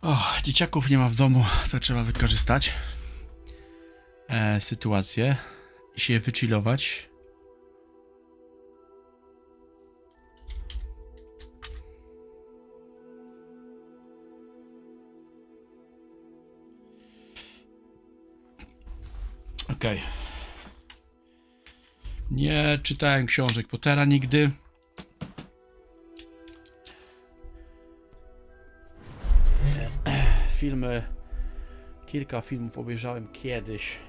O, dzieciaków nie ma w domu, to trzeba wykorzystać sytuację i się wychillować. Okej. Nie czytałem książek Pottera nigdy. Filmy, kilka filmów obejrzałem kiedyś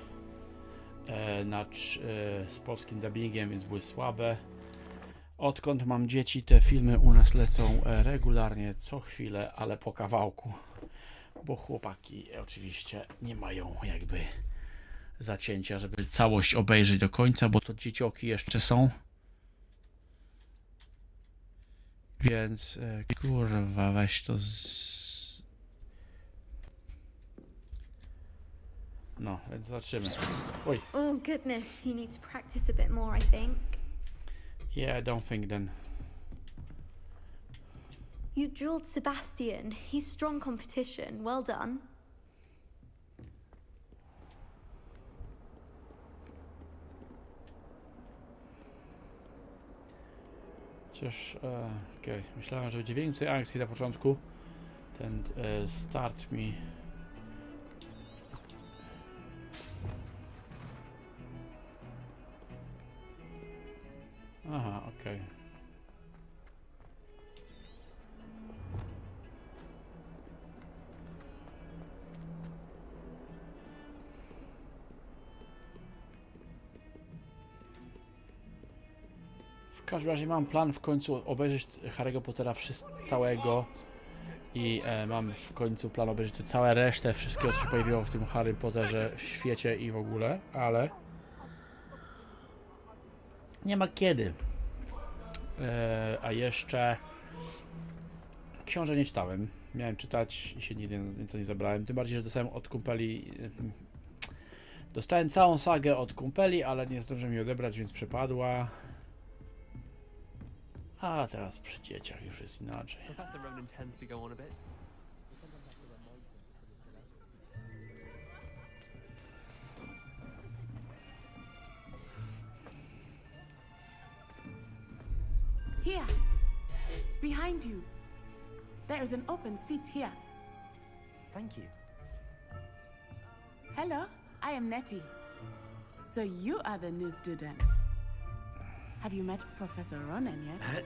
z polskim dubbingiem, więc były słabe. Odkąd mam dzieci, te filmy u nas lecą regularnie, co chwilę, ale po kawałku. Bo chłopaki oczywiście nie mają jakby zacięcia, żeby całość obejrzeć do końca, bo to dziecioki jeszcze są. Więc kurwa, weź to No, więc zobaczymy. Oj. Oh goodness, you need to practice a bit more, I think. Yeah, I don't think then. You drilled Sebastian. He's strong competition. Well done. Chociaż, okej. Myślałem, że będzie więcej akcji na początku. Ten start mi... Aha, okej. W każdym razie mam plan w końcu obejrzeć Harry'ego Pottera całego i mam w końcu plan obejrzeć całą resztę wszystkiego, co się pojawiło w tym Harrym Potterze świecie i w ogóle, ale nie ma kiedy. A jeszcze książek nie czytałem. Miałem czytać i się nigdy to nie zabrałem. Tym bardziej, że dostałem od kumpeli. Dostałem całą sagę od kumpeli, ale nie zdążyłem jej odebrać, więc przepadła. A teraz przy dzieciach już jest inaczej. Here, behind you. There is an open seat here. Thank you. Hello, I am Nettie. So you are the new student. Have you met Professor Ronan yet?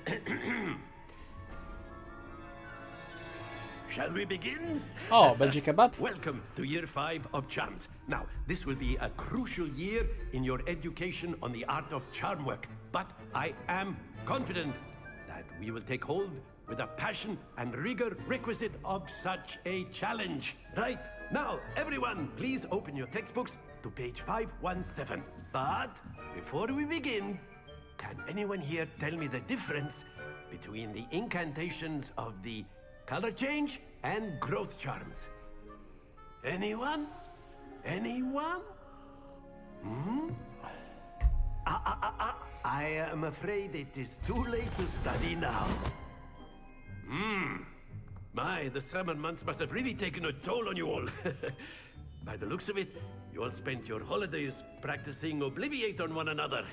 Shall we begin? O, będzie kebab? Welcome to year 5 of charms. Now, this will be a crucial year in your education on the art of charm work, but I am confident that we will take hold with the passion and rigor requisite of such a challenge. Right, now, everyone, please open your textbooks to page 517. But before we begin, can anyone here tell me the difference between the incantations of the color change and growth charms? Anyone? Anyone? I am afraid it is too late to study now. My, the summer months must have really taken a toll on you all. By the looks of it, you all spent your holidays practicing Obliviate on one another.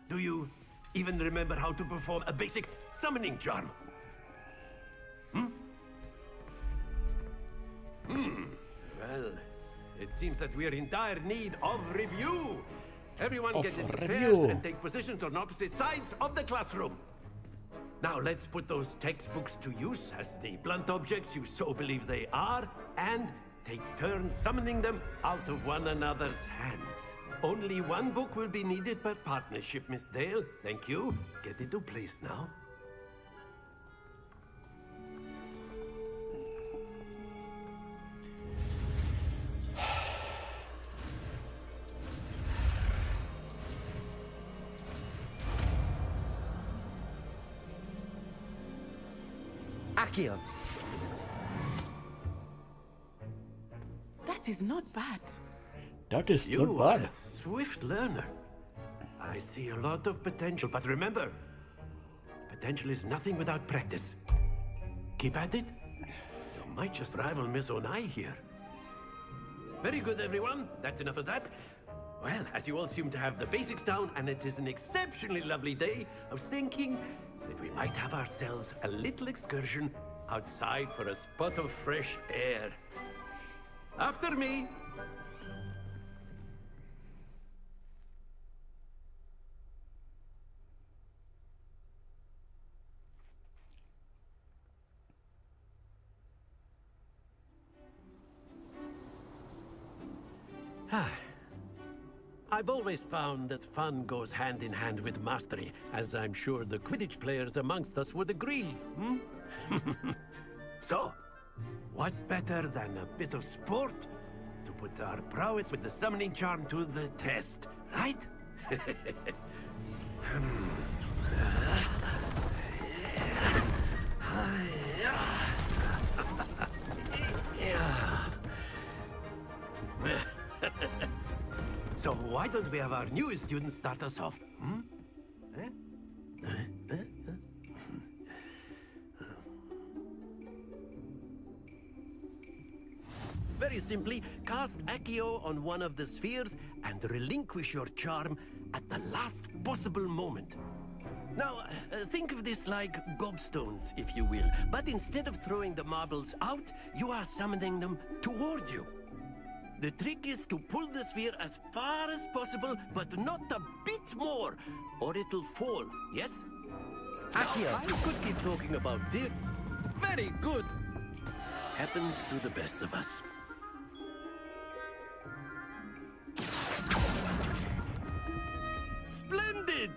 Do you even remember how to perform a basic summoning charm? Well, it seems that we are in dire need of review. Everyone get into pairs and take positions on opposite sides of the classroom. Now let's put those textbooks to use as the blunt objects you so believe they are, and take turns summoning them out of one another's hands. Only one book will be needed per partnership, Miss Dale. Thank you. Get into place now. Accio. That is not bad. That is You not are bad. a swift learner. I see a lot of potential, but remember, potential is nothing without practice. Keep at it. You might just rival Miss Onai here. Very good, everyone. That's enough of that. Well, as you all seem to have the basics down, and it is an exceptionally lovely day, I was thinking that we might have ourselves a little excursion outside for a spot of fresh air. After me. I've always found that fun goes hand in hand with mastery, as I'm sure the Quidditch players amongst us would agree, So, what better than a bit of sport to put our prowess with the summoning charm to the test, right? So why don't we have our newest student start us off? Very simply, cast Accio on one of the spheres and relinquish your charm at the last possible moment. Now, think of this like gobstones, if you will. But instead of throwing the marbles out, you are summoning them toward you. The trick is to pull the sphere as far as possible, but not a bit more, or it'll fall, yes? Accio. I could keep talking about it. Very good. Happens to the best of us. Splendid!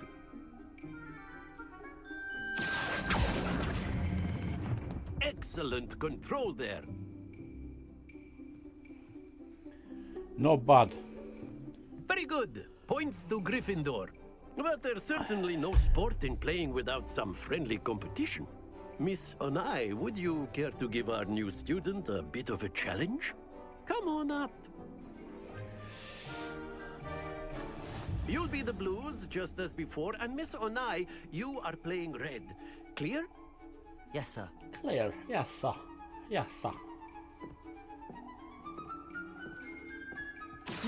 Excellent control there. Not bad. Very good. Points to Gryffindor. But there's certainly no sport in playing without some friendly competition. Miss Onai, would you care to give our new student a bit of a challenge? Come on up. You'll be the blues, just as before, and Miss Onai, you are playing red. Clear? Yes, sir. Clear. Yes, sir. Yes, sir.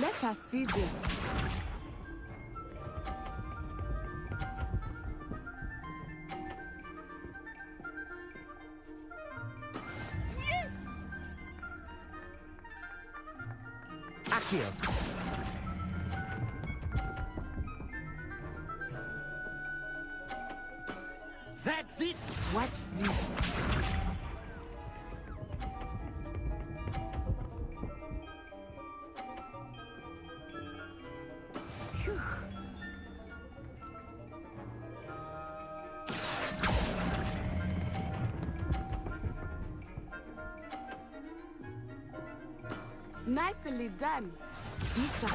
Let us see this. Accio. That's it! Watch this. Phew. Nicely done. Be sharp.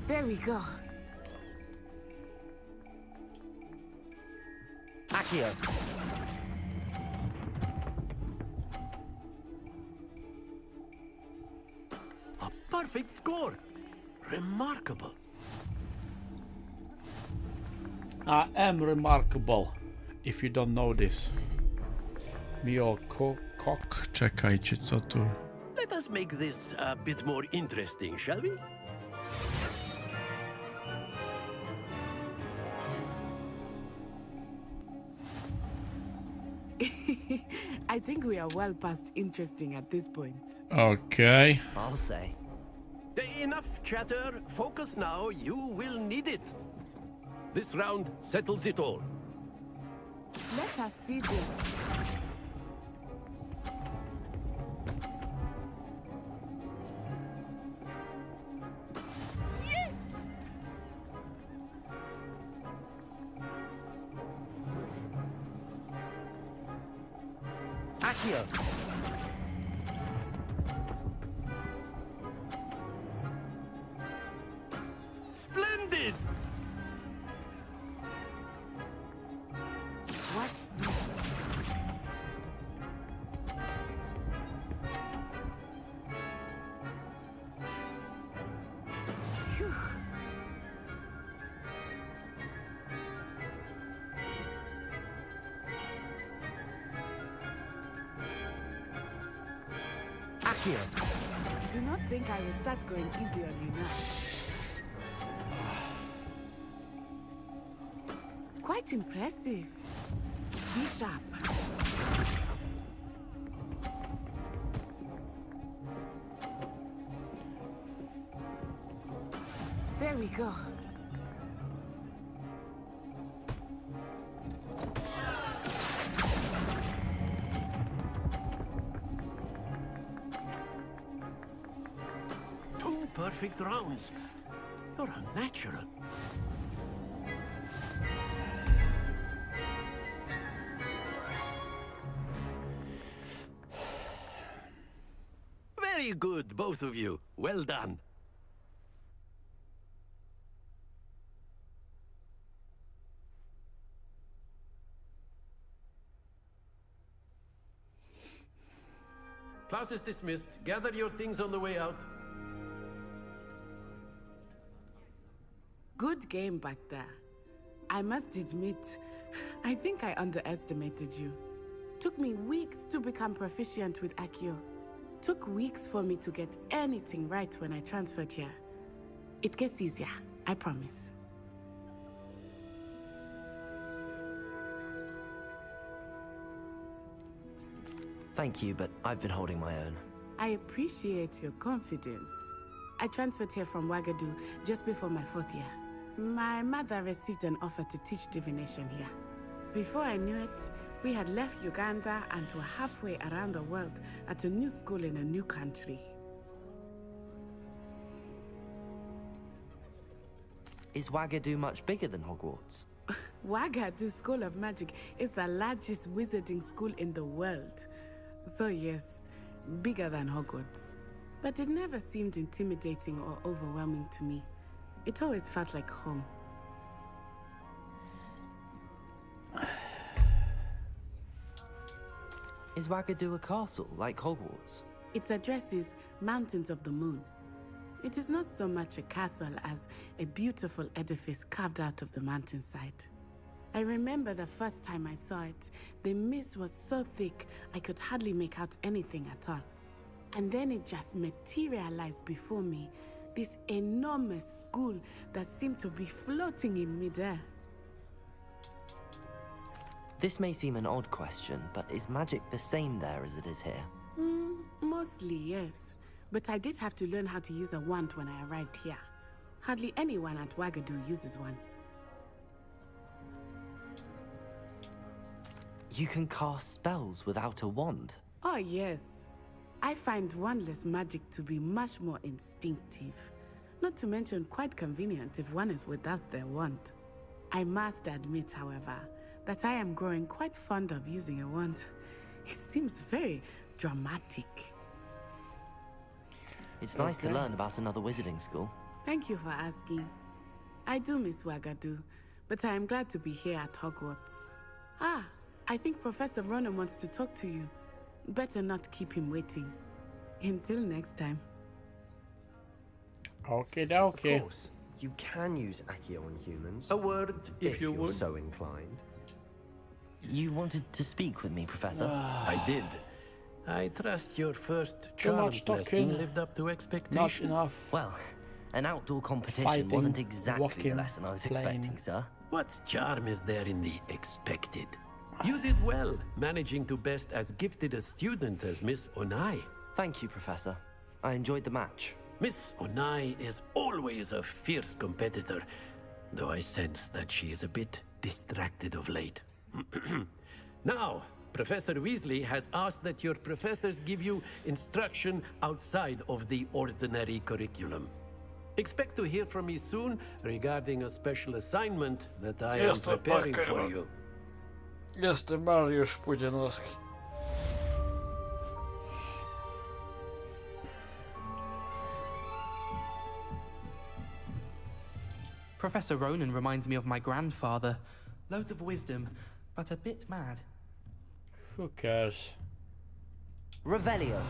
There we go. Accio. A perfect score! Remarkable. I am remarkable, if you don't know this. Mio kok. Czekajcie, co tu? Let us make this a bit more interesting, shall we? I think we are well past interesting at this point. Okay. I'll say. Enough chatter. Focus now. You will need it. This round settles it all. Let us see this. Yes! Accio. Splendid! Watch this. Phew. Accio. Do not think I will start going easy on you now. Quite impressive. Be sharp. There we go. Two perfect rounds. You're a natural. Very good, both of you. Well done. Class is dismissed. Gather your things on the way out. Good game back there. I must admit, I think I underestimated you. Took me weeks to become proficient with Accio. Took weeks for me to get anything right when I transferred here. It gets easier, I promise. Thank you, but I've been holding my own. I appreciate your confidence. I transferred here from Wagadu just before my 4th year. My mother received an offer to teach divination here. Before I knew it, we had left Uganda and were halfway around the world at a new school in a new country. Is Wagadu much bigger than Hogwarts? Wagadu School of Magic is the largest wizarding school in the world. So yes, bigger than Hogwarts. But it never seemed intimidating or overwhelming to me. It always felt like home. Is Wagadu a castle, like Hogwarts? Its address is Mountains of the Moon. It is not so much a castle as a beautiful edifice carved out of the mountainside. I remember the first time I saw it, the mist was so thick I could hardly make out anything at all. And then it just materialized before me, this enormous school that seemed to be floating in midair. This may seem an odd question, but is magic the same there as it is here? Mostly, yes. But I did have to learn how to use a wand when I arrived here. Hardly anyone at Wagadu uses one. You can cast spells without a wand? Oh, yes. I find wandless magic to be much more instinctive. Not to mention quite convenient if one is without their wand. I must admit, however, that I am growing quite fond of using a wand. It seems very dramatic. It's nice to learn about another wizarding school. Thank you for asking. I do miss Wagadu, but I am glad to be here at Hogwarts. Ah, I think Professor Ronan wants to talk to you. Better not keep him waiting. Until next time. Okay, Of okay. course, you can use Accio on humans. A word, if you you're would. so inclined. You wanted to speak with me, Professor? I did. I trust your first Too much charms lesson talking. lived up to Not expectation. enough. Well, an outdoor competition Fighting, wasn't exactly the walking, lesson I was playing. expecting, sir. What charm is there in the expected? You did well, managing to best as gifted a student as Miss Onai. Thank you, Professor. I enjoyed the match. Miss Onai is always a fierce competitor, though I sense that she is a bit distracted of late. Now, Professor Weasley has asked that your professors give you instruction outside of the ordinary curriculum. Expect to hear from me soon regarding a special assignment that I am Jest to preparing Parker. for you. Jestem Mariusz Pudzianowski. Professor Ronan reminds me of my grandfather. Loads of wisdom, but a bit mad. Who cares? Revelio.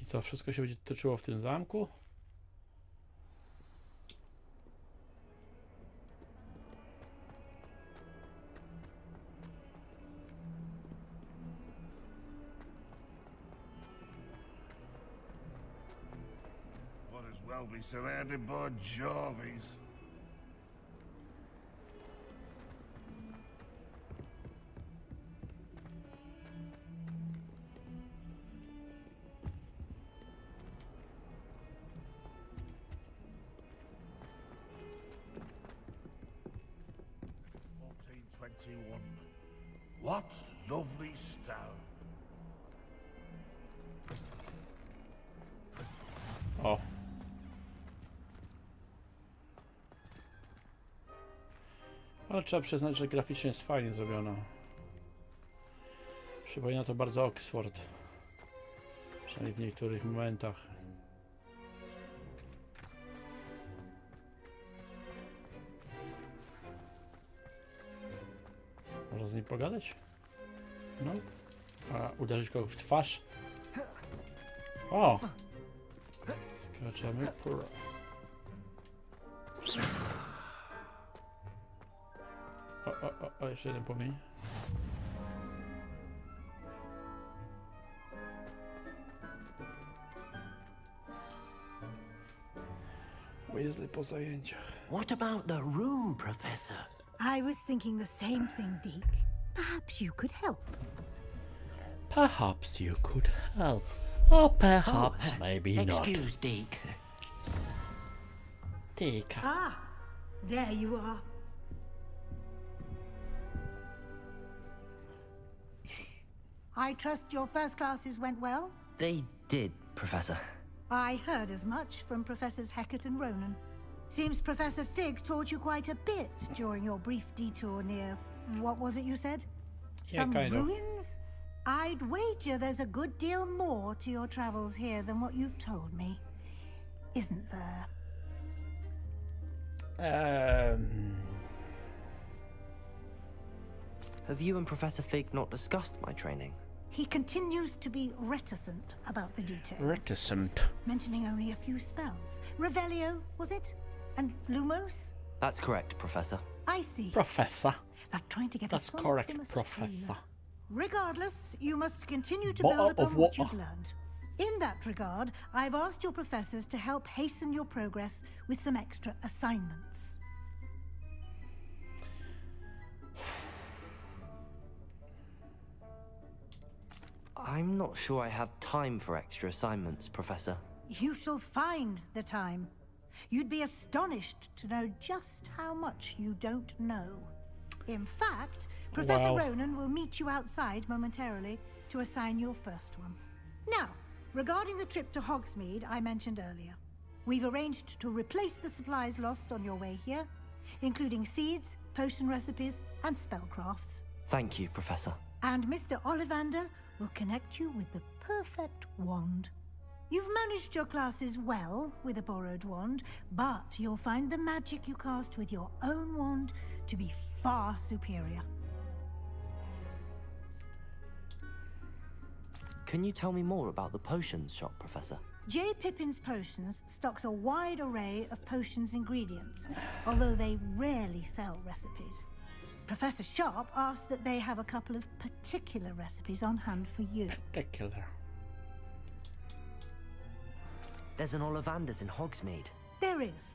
I co, wszystko się będzie toczyło w tym zamku? Might as well be surrounded by Jarvies. What lovely stone. O. Ale trzeba przyznać, że graficznie jest fajnie zrobiona. Przypomina to bardzo Oxford. Przynajmniej w niektórych momentach. Można z nim pogadać? No. A uderzyć kogoś w twarz? O! Skaczemy. O, jeszcze jeden płomień. Wesley po zajęciach. What about the room, Professor? I was thinking the same thing, Deke. Perhaps you could help. Perhaps you could help. Or perhaps maybe not. Excuse, Deke. Tika. Ah, there you are. I trust your first classes went well? They did, Professor. I heard as much from Professors Hecat and Ronan. Seems Professor Fig taught you quite a bit during your brief detour near... what was it you said? Yeah, Some kind of. ruins? I'd wager there's a good deal more to your travels here than what you've told me. Isn't there? Have you and Professor Fig not discussed my training? He continues to be reticent about the details. Reticent. Mentioning only a few spells. Revelio, was it? And Lumos? That's correct, Professor. I see. Professor. Like trying to get That's a sonic correct, from a Professor. streamer. Regardless, you must continue to What- build of upon what- what you've learned. In that regard, I've asked your professors to help hasten your progress with some extra assignments. I'm not sure I have time for extra assignments, Professor. You shall find the time. You'd be astonished to know just how much you don't know. In fact, Professor Wow. Ronan will meet you outside momentarily to assign your first one. Now, regarding the trip to Hogsmeade I mentioned earlier, we've arranged to replace the supplies lost on your way here, including seeds, potion recipes, and spellcrafts. Thank you, Professor. And Mr. Ollivander will connect you with the perfect wand. You've managed your classes well with a borrowed wand, but you'll find the magic you cast with your own wand to be far superior. Can you tell me more about the potions shop, Professor? J. Pippin's Potions stocks a wide array of potions ingredients, although they rarely sell recipes. Professor Sharp asked that they have a couple of particular recipes on hand for you. Particular. There's an Ollivander's in Hogsmeade. There is.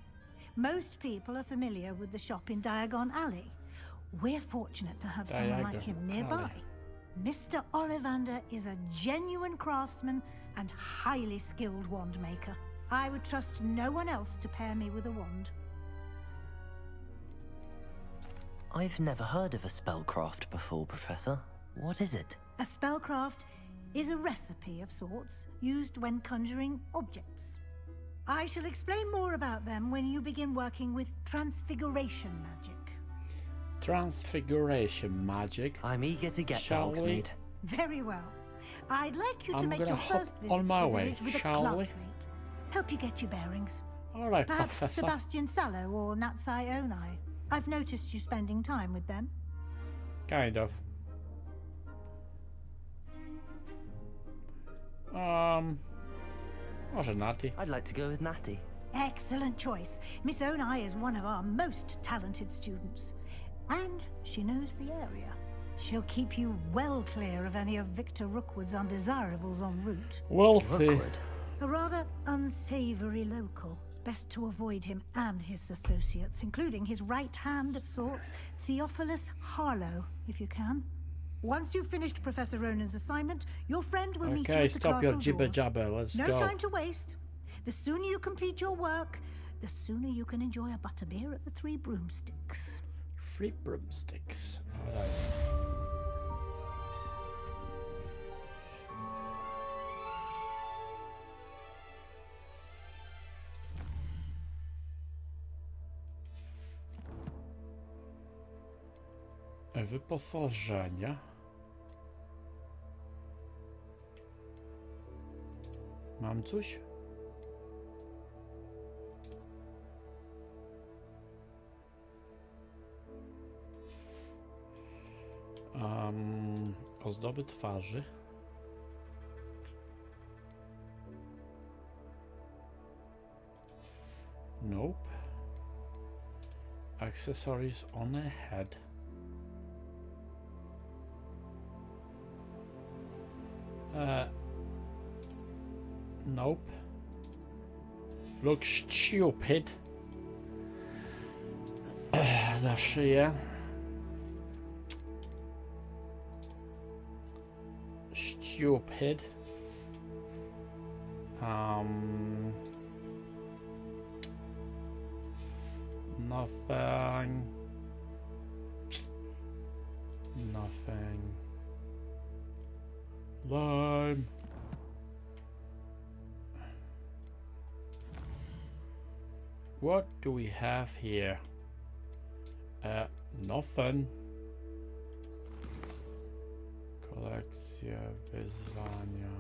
Most people are familiar with the shop in Diagon Alley. We're fortunate to have someone like him Diagon nearby. Alley. Mr. Ollivander is a genuine craftsman and highly skilled wand maker. I would trust no one else to pair me with a wand. I've never heard of a spellcraft before, Professor. What is it? A spellcraft is a recipe of sorts used when conjuring objects. I shall explain more about them when you begin working with transfiguration magic. Transfiguration magic. I'm eager to get Shall to we? Hogsmeade. Very well. I'd like you to I'm make gonna your hop first visit on my to the way, village with a shall we? classmate. Help you get your bearings. All right, Perhaps Professor. Sebastian Sallow or Natsai Onai. I've noticed you spending time with them. Kind of. Może Natty. I'd like to go with Natty. Excellent choice. Miss Onai is one of our most talented students. And she knows the area. She'll keep you well clear of any of Victor Rookwood's undesirables en route. Wealthy. Rookwood. A rather unsavory local. Best to avoid him and his associates, including his right hand of sorts, Theophilus Harlow, if you can. Once you've finished Professor Ronan's assignment, your friend will meet you Okay, at the stop your castle jibber doors. jabber. Let's No go. time to waste. The sooner you complete your work, the sooner you can enjoy a butterbeer at the Three Broomsticks. Free broomsticks. Alright. Wyposażenie. Mam coś? Ozdoby twarzy. Nope. Accessories on a head. Nope. Look stupid. Na szyję. Stupid. Nothing. Nothing. Lime. What do we have here? Nothing. Kolekcja, wyzwania.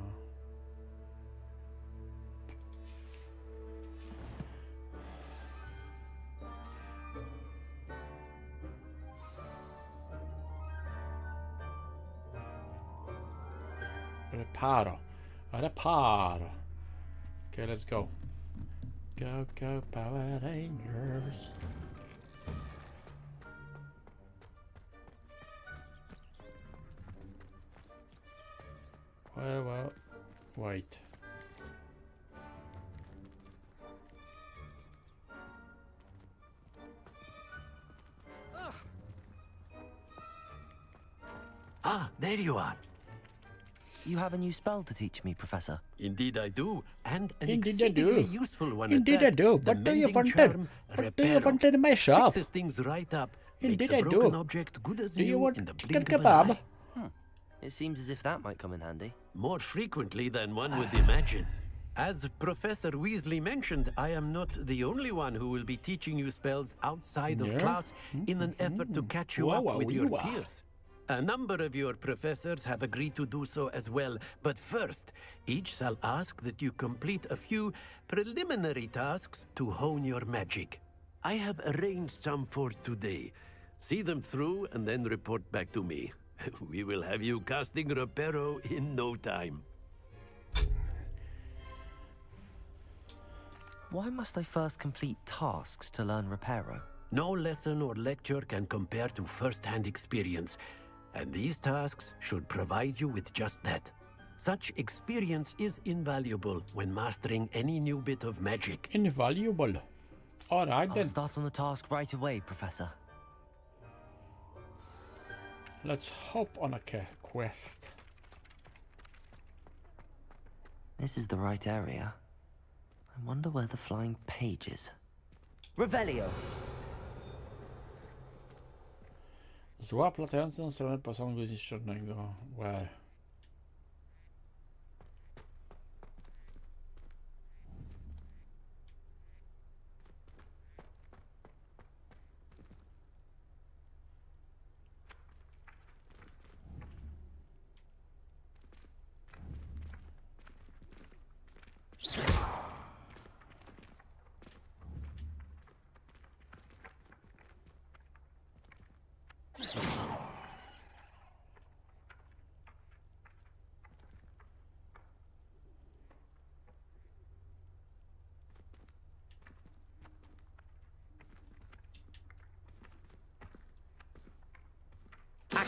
Reparo. Okay, let's go. Go, go, Power Rangers. Well, wait. Ah, there you are. You have a new spell to teach me, Professor. Indeed I do, and an Indeed I do. exceedingly useful one Indeed at I that. do. The What do you mending want charm, What do you Reparo. want in my shop? Fixes things right up. Indeed Makes a I broken do. object good as Do you new want in the chicken blink of an kebab? eye. It seems as if that might come in handy. More frequently than one would imagine. As Professor Weasley mentioned, I am not the only one who will be teaching you spells outside of Yeah. class in an effort to catch you Wow, up with your you are. peers. A number of your professors have agreed to do so as well, but first, each shall ask that you complete a few preliminary tasks to hone your magic. I have arranged some for today. See them through and then report back to me. We will have you casting Reparo in no time. Why must I first complete tasks to learn Reparo? No lesson or lecture can compare to first-hand experience, and these tasks should provide you with just that. Such experience is invaluable when mastering any new bit of magic. Invaluable. Alright I'll then. start on the task right away, Professor. Let's hop on a quest. This is the right area. I wonder where the flying page is. Revelio! Złap latającą stronę posągu zniszczonego. Where?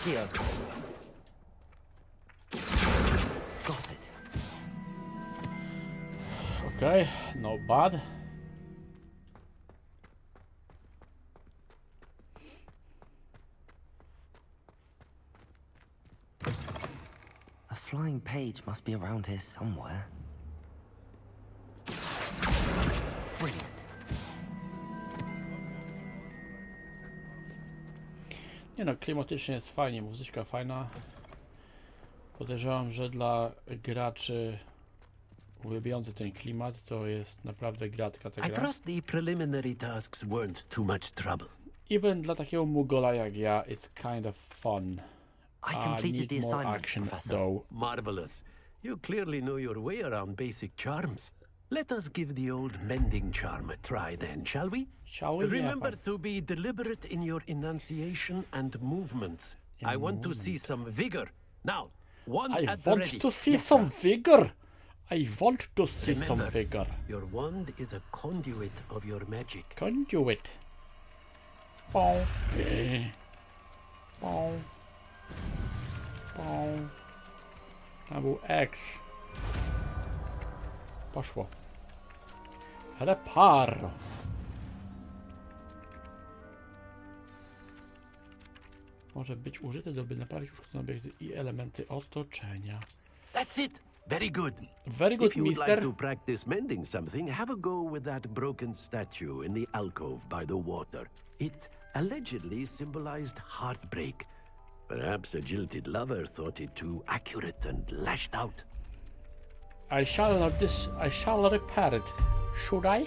Accio. Got it. Okay, no bad. A flying page must be around here somewhere. Brilliant. Nie no, klimatycznie jest fajnie, muzyczka fajna. Podejrzewam, że dla graczy uwielbiających ten klimat to jest naprawdę gratka ta I gra. trust the preliminary tasks weren't too much trouble. Even dla takiego mugola jak ja, it's kind of fun. I completed need the more assignment, action Professor. though. Marvelous. You clearly know your way around basic charms. Let us give the old mending charm a try then, shall we? Shall we? Remember Yeah, to be deliberate in your enunciation and movements. I want to see some vigor. Now, wand I at the want ready. to see Yes, some sir. vigor. I want to see some Remember, vigor. your wand is a conduit of your magic. Conduit. Bow. Bow. Bow. Tam był X. Poszło. Reparo. Może być użyty, by naprawić uszkodzone obiekty i elementy otoczenia. That's it. Very good. Very good, If you would mister. like to practice mending something, have a go with that broken statue in the alcove by the water. It allegedly symbolized heartbreak. Perhaps a jilted lover thought it too accurate and lashed out. I shall repair it. Should I?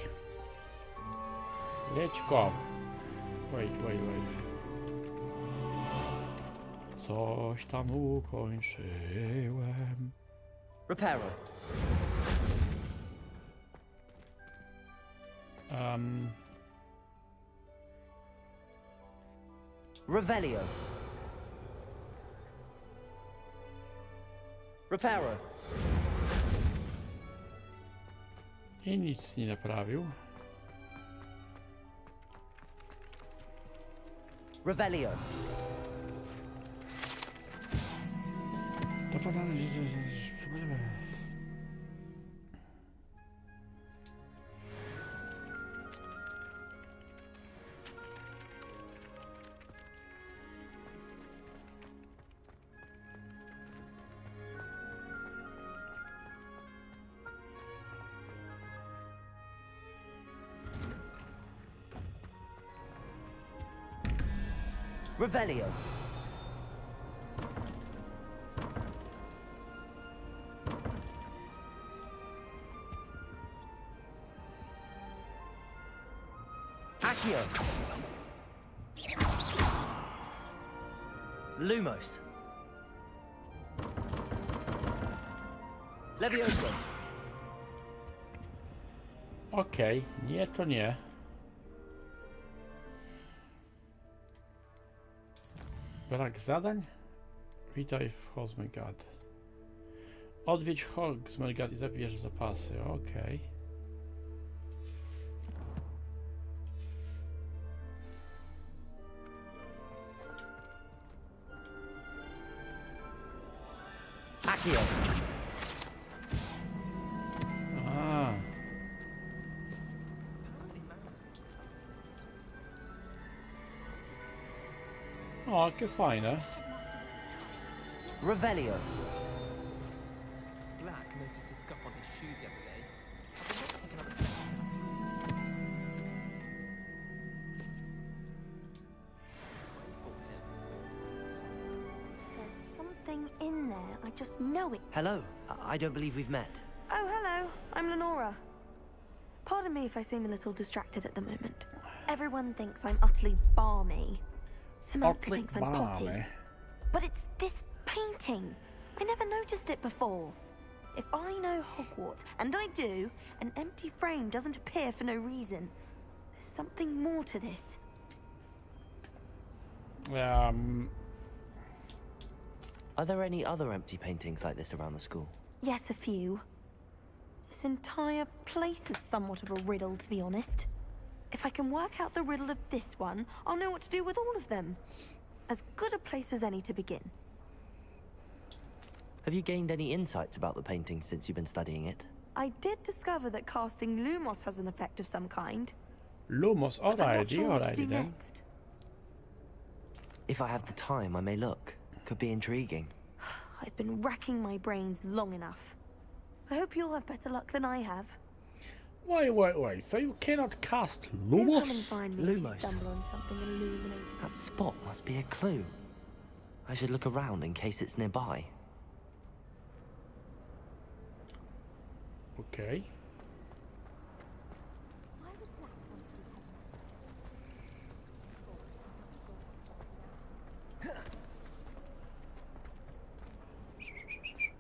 Let's go. Wait. Coś tam ukończyłem. Reparo. Revelio. Reparo. I nic nie naprawił. Revelio. Revelio. Accio. Lumos. Levioso. Okej, nie to nie. Brak zadań? Witaj w Hogwart. Odwiedź Hogwart i zabierz zapasy, okej. Accio. A. O, jakie fajne. Revelio. Black noticed the scuff on his shoe the other day. I've been picking up a There's something in there. I just know it. Hello. I don't believe we've met. Oh, hello. I'm Lenora. Pardon me if I seem a little distracted at the moment. Everyone thinks I'm utterly balmy. Samantha thinks I'm potty. But it's this painting. I never noticed it before. If I know Hogwart, and I do, an empty frame doesn't appear for no reason. There's something more to this. Are there any other empty paintings like this around the school? Yes, a few. This entire place is somewhat of a riddle, to be honest. If I can work out the riddle of this one, I'll know what to do with all of them. As good a place as any to begin. Have you gained any insights about the painting since you've been studying it? I did discover that casting Lumos has an effect of some kind. Lumos, But I'm not alrighty, sure what to alrighty do then. next. If I have the time, I may look. Could be intriguing. I've been racking my brains long enough. I hope you'll have better luck than I have. Wait. So you cannot cast Do come and Lumos? find me if you Lumos. stumble on something illuminating. That spot must be a clue. I should look around in case it's nearby. Okay.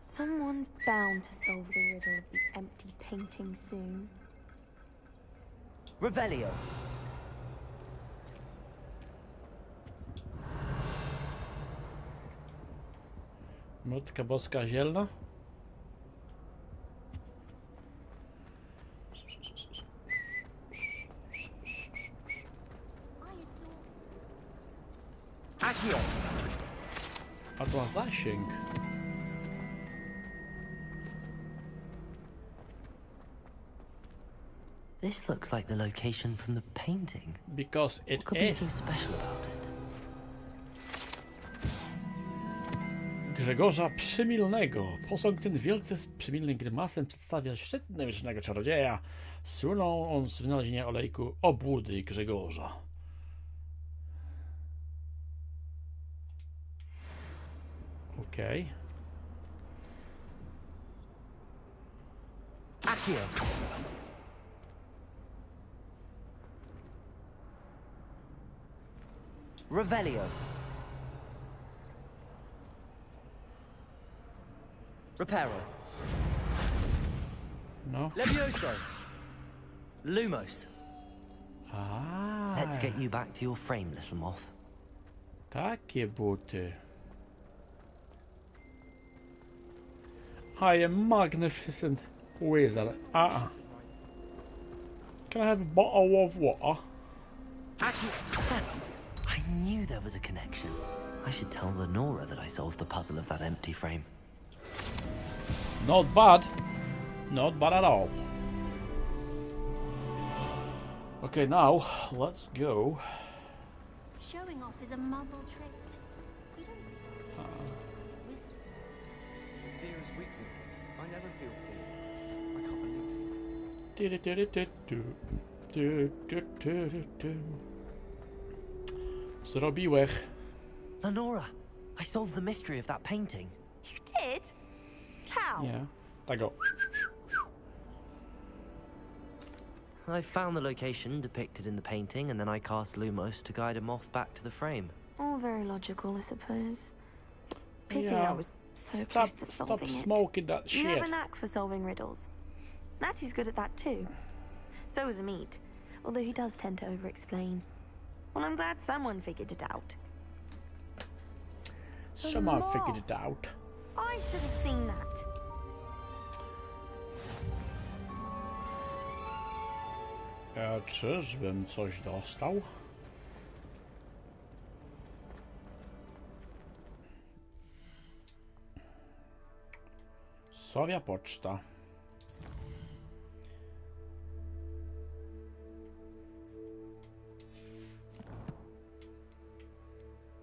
Someone's bound to solve the riddle of the empty painting soon. Revelio. Matka Boska zielna. Accio. A to ma zasięg. This looks like the location from the painting. Because it What could be is. so special about it? Grzegorza Przymilnego. Posąg ten wielce z przymilnym grymasem przedstawia średniowiecznego czarodzieja. Słynął on z wynalezienia olejku obłudy Grzegorza. Okej. Accio. Revelio. Reparo. No. Levioso. Lumos. A, Let's get you back to your frame, little moth. takie buty. I am magnificent wizard. Can I have a bottle of water? I knew there was a connection. I should tell Lenora that I solved the puzzle of that empty frame. Not bad. Not bad at all. Okay, now let's go. Showing off is a muggle trait. You don't see Fear is weakness. I never feel fear. I can't believe it. Zrobiłeś. Lenora, I solved the mystery of that painting. You did? How? Yeah. Tak go. I found the location depicted in the painting, and then I cast Lumos to guide a moth back to the frame. All very logical, I suppose. Pity Yeah. I was so close to Stop solving it. smoking that You have shit. a knack for solving riddles. Natty's good at that too. So is Amit, although he does tend to over-explain. Well, I'm glad someone figured it out. Someone figured it out. I should have seen that. Czyżbym coś dostał? Sowia poczta.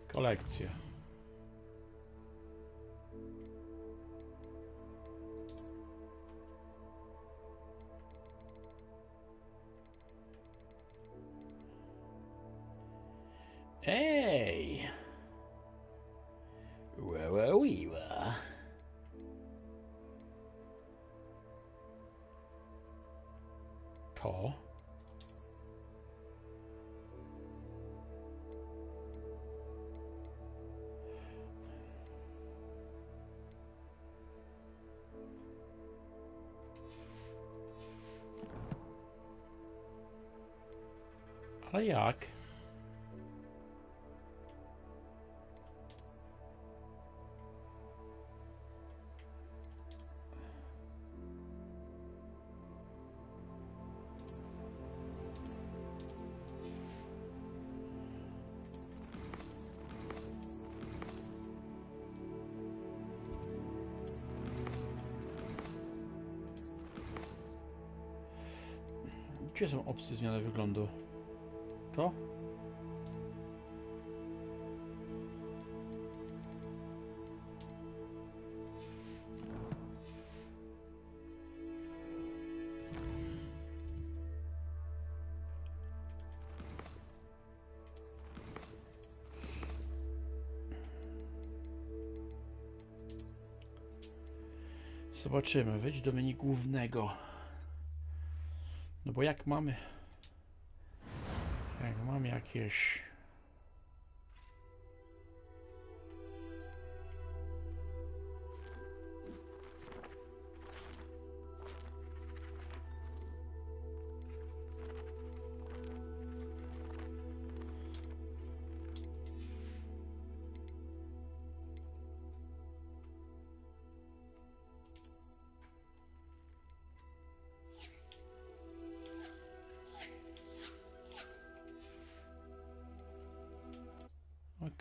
Kolekcja. Ej! Ła. To? Ale jak? Gdzie są opcje zmiany wyglądu? To? Zobaczymy, wejdź do menu głównego. No bo jak mamy jakieś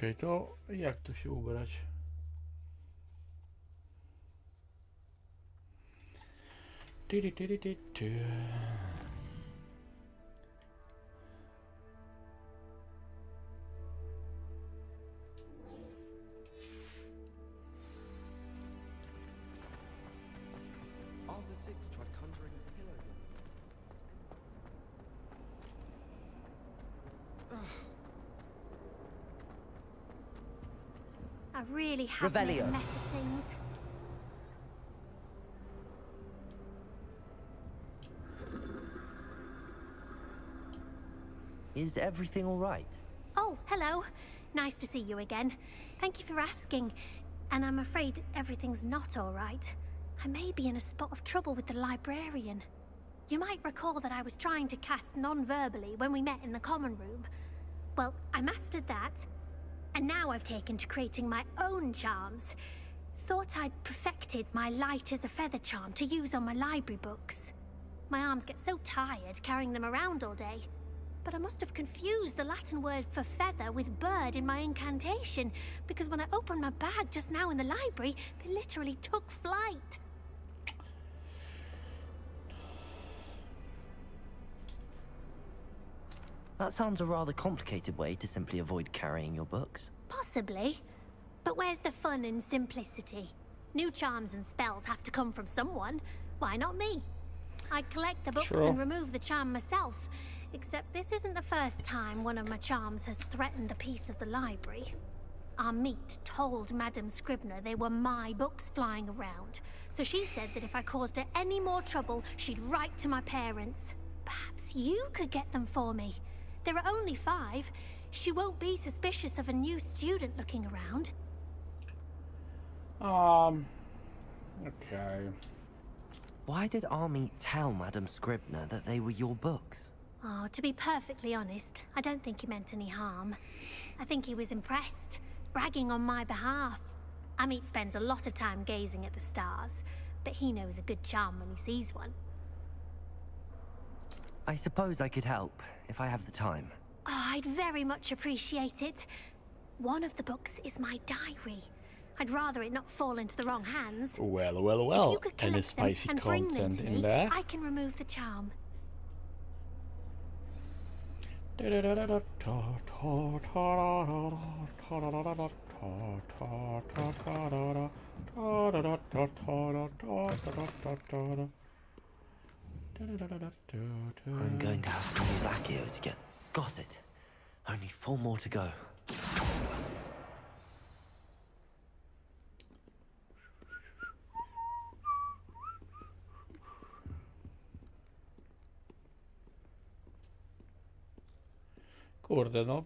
Okej, to jak tu się ubrać? Arthur VI tried conjuring a pillow. I really have made a mess of things. Is everything all right? Oh, hello. Nice to see you again. Thank you for asking. And I'm afraid everything's not all right. I may be in a spot of trouble with the librarian. You might recall that I was trying to cast non-verbally when we met in the common room. Well, I mastered that. And now I've taken to creating my own charms. Thought I'd perfected my light as a feather charm to use on my library books. My arms get so tired carrying them around all day. But I must have confused the Latin word for feather with bird in my incantation, because when I opened my bag just now in the library, they literally took flight. That sounds a rather complicated way to simply avoid carrying your books. Possibly. But where's the fun in simplicity? New charms and spells have to come from someone. Why not me? I collect the books and remove the charm myself. Except this isn't the first time one of my charms has threatened the peace of the library. Our meet told Madame Scribner they were my books flying around. So she said that if I caused her any more trouble, she'd write to my parents. Perhaps you could get them for me. There are only 5. She won't be suspicious of a new student looking around. Okay. Why did Army tell Madame Scribner that they were your books? Oh, to be perfectly honest, I don't think he meant any harm. I think he was impressed, bragging on my behalf. Amit spends a lot of time gazing at the stars, but he knows a good charm when he sees one. I suppose I could help, if I have the time. Oh, I'd very much appreciate it. One of the books is my diary. I'd rather it not fall into the wrong hands. Well. If you could Any collect them spicy and bring them content to in me, there? I can remove the charm. I'm going to have to use Accio to get... Got it. Only 4 more to go. Kurde, no,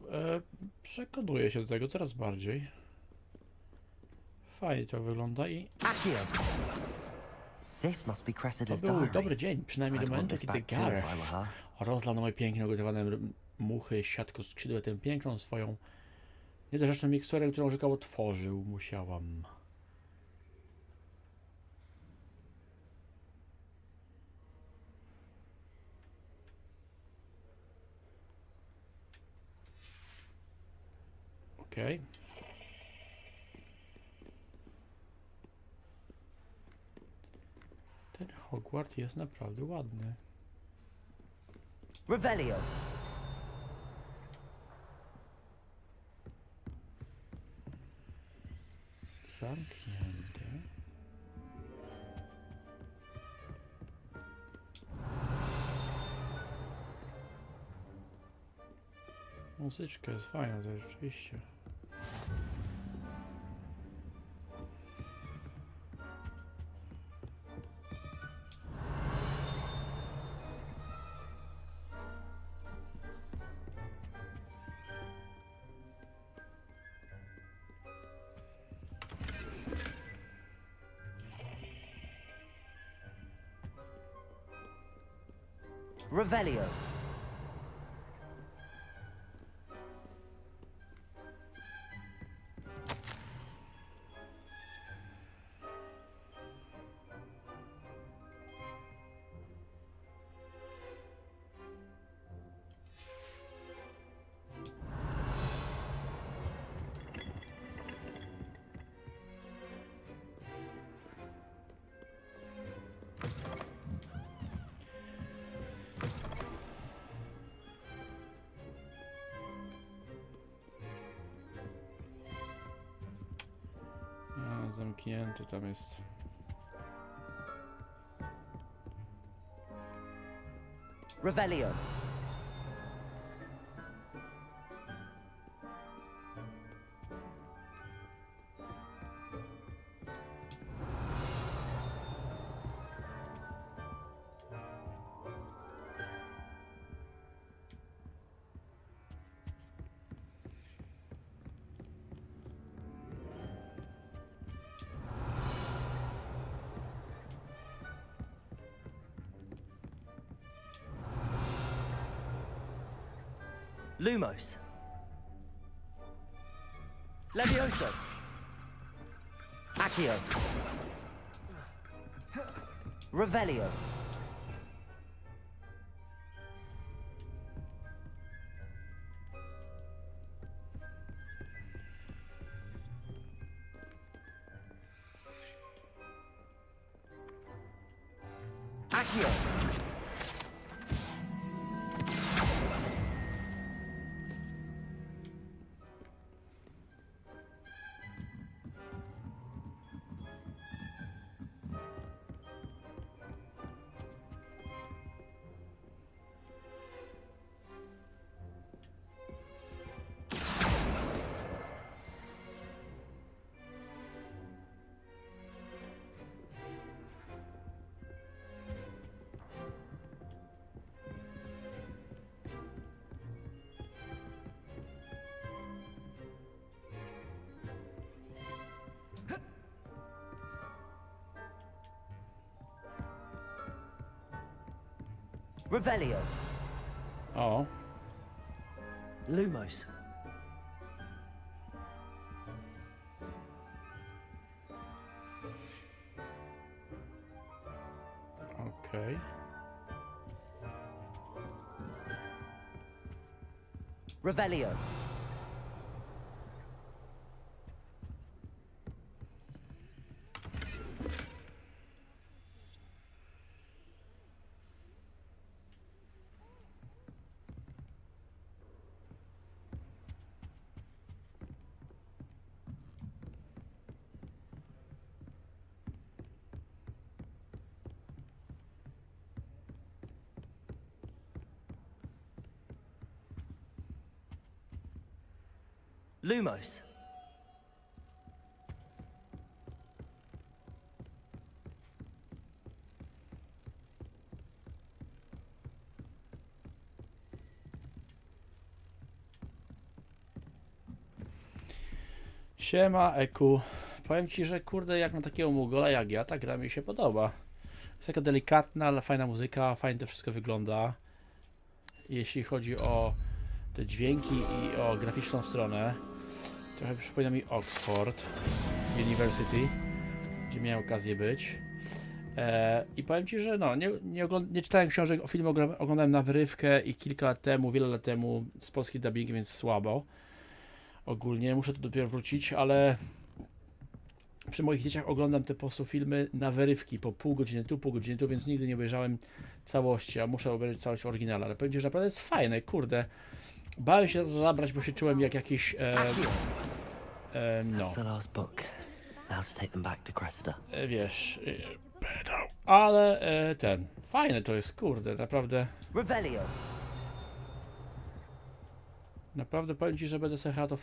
przekonuję się do tego coraz bardziej. Fajnie to wygląda i Accio! This must be to Cressida's był diary. dobry dzień, przynajmniej do I'd want momentu, this kiedy back too if I Gareth were her. rozlał na moje piękne ugotowane muchy, siatko skrzydła, tę piękną swoją niedorzeczną miksturę, którą rzekomo tworzył. Musiałam. Okej. Ten Hogwart jest naprawdę ładny. Revelio. Zamknięte. Muzyczka jest fajna, to rzeczywiście. Revelio. A, zamknięty tam jest. Revelio. Lumos. Levioso. Accio. Revelio. Accio. Revelio. O, Lumos. okej. Revelio. Lumos. Siema, Eku. Powiem ci, że kurde, jak na takiego Mugola jak ja, ta gra mi się podoba. Jest taka delikatna, ale fajna muzyka, fajnie to wszystko wygląda. Jeśli chodzi o te dźwięki i o graficzną stronę, trochę przypomina mi Oxford University, gdzie miałem okazję być. I powiem ci, że no, nie czytałem książek, o film oglądałem na wyrywkę i kilka lat temu, wiele lat temu z polskim dubbingiem, więc słabo. Ogólnie muszę tu dopiero wrócić, ale przy moich dzieciach oglądam te po prostu filmy na wyrywki, po pół godziny tu, więc nigdy nie obejrzałem całości, a muszę obejrzeć całość w oryginale, ale powiem ci, że naprawdę jest fajne, kurde. Bałem się zabrać, bo się czułem jak jakiś, no, That's the last book. Now to take them back to Cressida. Wiesz, ale fajne to jest, kurde, naprawdę. Revelio. Naprawdę powiem ci, że będę sobie, chyba to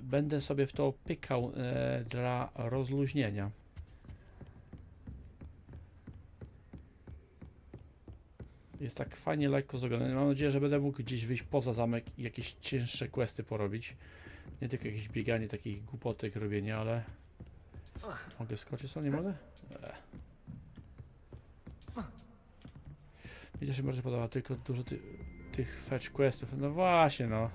będę sobie w to pykał dla rozluźnienia. Jest tak fajnie, lekko zrobione. Mam nadzieję, że będę mógł gdzieś wyjść poza zamek i jakieś cięższe questy porobić. Nie tylko jakieś bieganie, takich głupotek robienie, ale... Mogę skoczyć, co nie mogę? Mi też się bardzo podoba, tylko dużo tych fetch questów. No właśnie, no.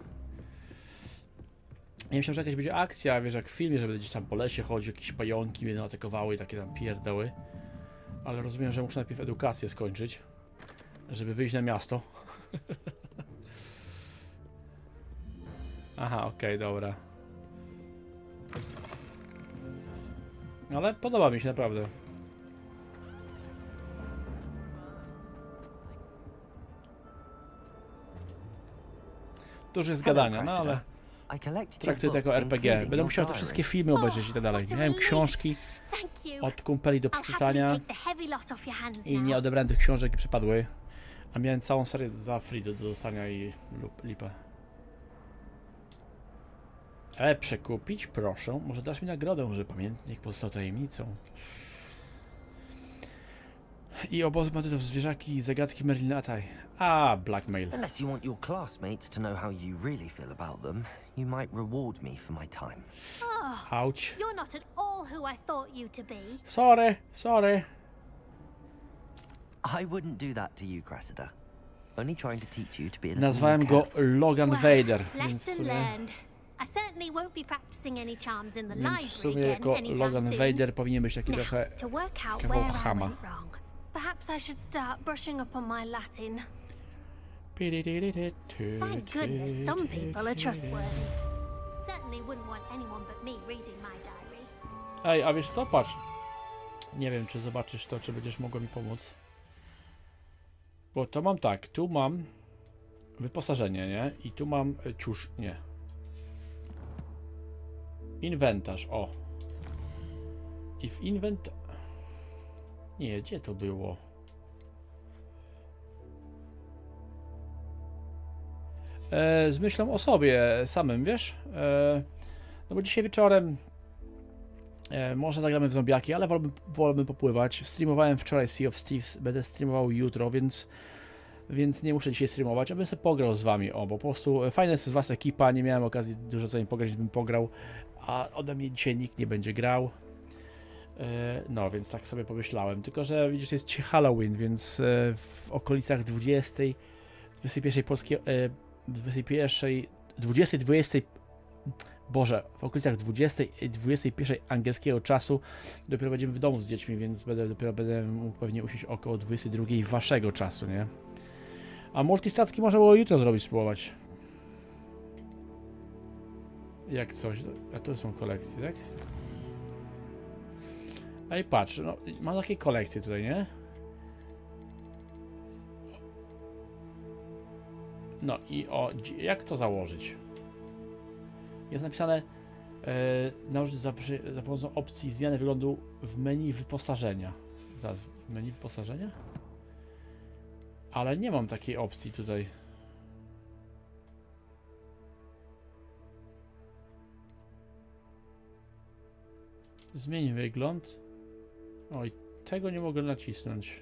Ja myślałem, że jakaś będzie akcja, wiesz, jak w filmie, że będę gdzieś tam po lesie chodził, jakieś pająki mnie atakowały i takie tam pierdoły. Ale rozumiem, że muszę najpierw edukację skończyć, żeby wyjść na miasto. Aha, okej, dobra. Ale podoba mi się naprawdę. Dużo jest gadania, no ale traktuję tego RPG. Będę musiał te wszystkie filmy obejrzeć i tak dalej. Miałem książki od kumpeli do przeczytania i nie odebrałem tych książek i przepadły. A miałem całą serię za free do dostania i lipę. Przekupić? Proszę. Może dasz mi nagrodę, że pamiętnik pozostał tajemnicą. I obozy bandytów, zwierzaki, zagadki Merlina Ataj. A, blackmail. Unless you want your classmates to know how you really feel about them, you might reward me for my time. Ouch. You're not at all who I thought you to be. Sorry. I wouldn't do that to you, Cressida. Only trying to teach you to be a little Nazwałem more go careful. Logan Vader, więc w Lesson sumie, learned. I certainly won't be practicing any charms in the więc w library sumie again jako anytime Logan soon. Vader powinien być taki Now, trochę to work out kawał where I chama. went wrong. Perhaps I should start brushing up on my Latin. Thank goodness some people are trustworthy. Certainly wouldn't want anyone but me reading my diary. Ej, a wiesz co? Patrz. Nie wiem, czy zobaczysz to, czy będziesz mogła mi pomóc. Bo to mam tak, tu mam wyposażenie, nie? I tu mam nie. Inwentarz, o. I w Nie, gdzie to było? Z myślą o sobie samym, wiesz? No bo dzisiaj wieczorem może zagramy w zombiaki, ale wolałbym popływać. Streamowałem wczoraj Sea of Thieves, będę streamował jutro, więc nie muszę dzisiaj streamować, abym sobie pograł z wami, bo po prostu fajna jest z was ekipa, nie miałem okazji dużo z wami pograć, żebym pograł, a ode mnie dzisiaj nikt nie będzie grał. No, więc tak sobie pomyślałem, tylko że widzisz, jest dzisiaj Halloween, więc w okolicach 20, 21 polskiej, 20, Boże, w okolicach 20 i 21 angielskiego czasu dopiero będziemy w domu z dziećmi, więc będę mógł pewnie usiąść około 22 waszego czasu, nie? A multistatki można było jutro spróbować. Jak coś, a to są kolekcje, tak? Ej, patrz, no, mam takie kolekcje tutaj, nie? No i jak to założyć? Jest napisane nałożyć za pomocą opcji zmiany wyglądu w menu wyposażenia. Zaraz, w menu wyposażenia? Ale nie mam takiej opcji tutaj. Zmień wygląd. Oj, tego nie mogę nacisnąć.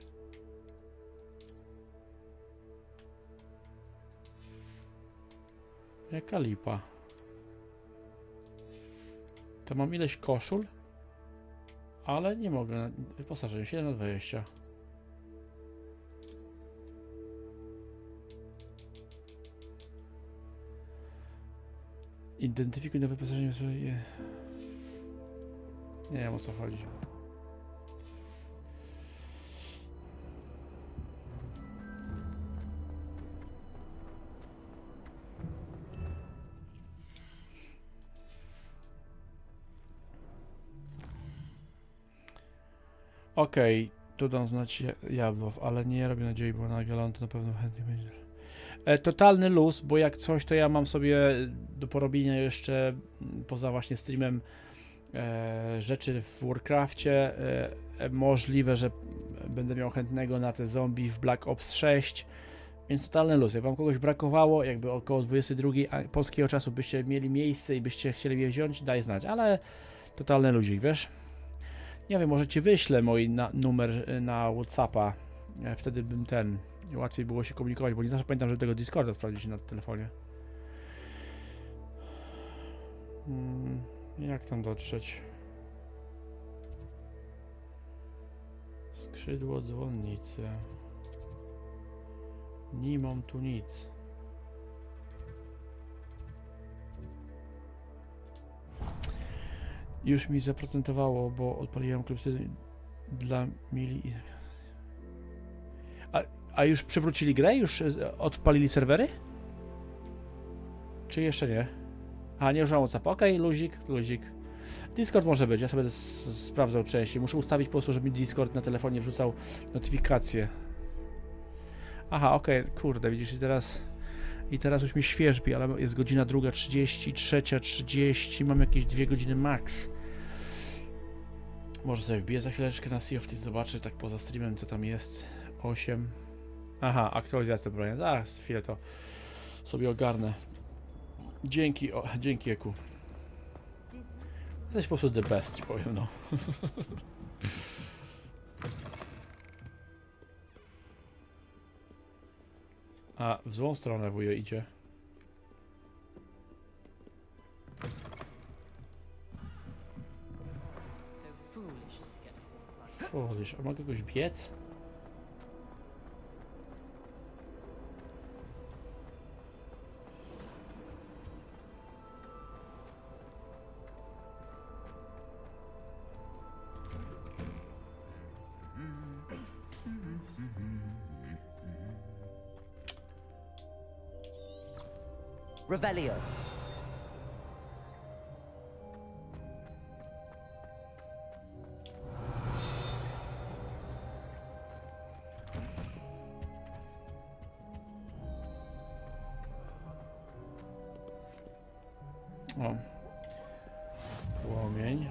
Jaka lipa. To mam ileś koszul, ale nie mogę. Wyposażenie 7 na 20. Identyfikuj nowe wyposażenie. Nie wiem, o co chodzi. Okej, tu dam znać Jabłow, ale nie robię nadziei, bo na Galon to na pewno chętnie będzie. Totalny luz, bo jak coś, to ja mam sobie do porobienia jeszcze, poza właśnie streamem, rzeczy w Warcrafcie. Możliwe, że będę miał chętnego na te zombie w Black Ops 6, więc totalny luz. Jak wam kogoś brakowało, jakby około 22 polskiego czasu byście mieli miejsce i byście chcieli je wziąć, daj znać, ale totalny luzik, wiesz? Nie wiem, może ci wyślę mój numer na Whatsappa, wtedy bym łatwiej było się komunikować, bo nie zawsze pamiętam, żeby tego Discorda sprawdzić na telefonie. Jak tam dotrzeć? Skrzydło dzwonnicy. Nie mam tu nic. Już mi zaprocentowało, bo odpaliłem klipsy dla mili. A już przywrócili grę? Już odpalili serwery? Czy jeszcze nie? A, nie używam WhatsAppa. Okej, luzik. Discord może być, ja sobie będę sprawdzał częściej. Muszę ustawić po prostu, żeby mi Discord na telefonie wrzucał notyfikacje. Aha, okej, kurde, widzisz, i teraz już mi świeżbi, ale jest godzina 2:30, 3:30, mam jakieś 2 godziny max. Może sobie wbiję za chwileczkę na Sea of Thieves, zobaczę tak poza streamem, co tam jest. 8. Aha, aktualizacja bronia. Zaraz chwilę to sobie ogarnę. Dzięki Eku. Jesteś po prostu the best, ci powiem, no. A, w złą stronę wujo idzie. Foolish, a mogę kogoś biec? Revelio. O. Płomień.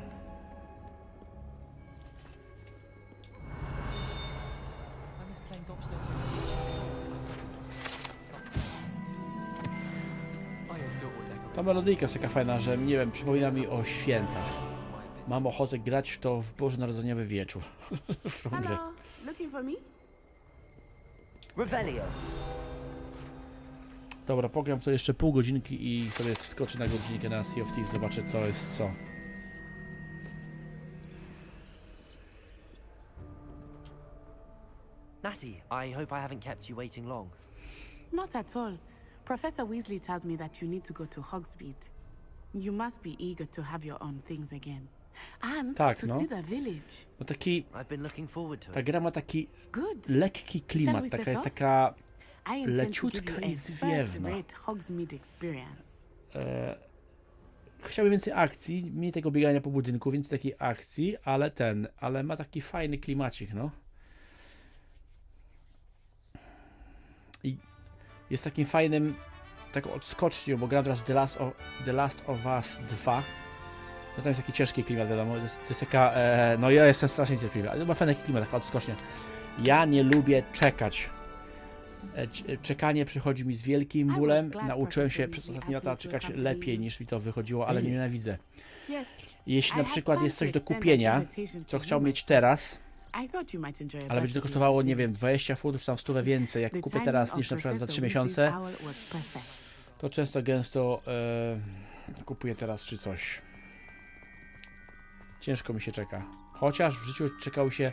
Ta melodyjka jest taka fajna, że nie wiem, przypomina mi o świętach. Mam ochotę grać w to w bożonarodzeniowy wieczór. W tą grę. Hello, looking for me? Revelio. Dobra, pogram w to jeszcze pół godzinki i sobie wskoczę na godzinkę na Sea of Thieves, zobaczę co jest co. Natty, I hope I haven't kept you waiting long. Not at all. Professor Weasley tells me that you need to go to Hogsmeade. You must be eager to have your own things again. And Tak, to no. see the village. No taki, I've been looking forward to ta it. gra ma taki Good. lekki klimat, Shall we taka set jest off? taka I intend to give leciutka you i a zwiewna. first-rate Hogsmeade experience. Chciałbym więcej akcji, mniej tego biegania po budynku, więcej takiej akcji, ale ma taki fajny klimacik, no. I jest takim fajnym, taką odskocznią, bo gram teraz The Last of Us 2. No to jest taki ciężki klimat, wiadomo, to jest taka, no ja jestem strasznie cierpliwy, ale ma fajny klimat, taka odskocznia. Ja nie lubię czekać. Czekanie przychodzi mi z wielkim bólem. Nauczyłem się przez ostatnie lata czekać lepiej niż mi to wychodziło, ale nie nienawidzę. Jeśli na przykład jest coś do kupienia, co chciałbym mieć teraz, ale będzie to kosztowało, nie wiem, 20 funtów czy tam 100 więcej, jak kupię teraz niż na przykład za 3 miesiące, to często gęsto kupuję teraz czy coś. Ciężko mi się czeka. Chociaż w życiu czekało się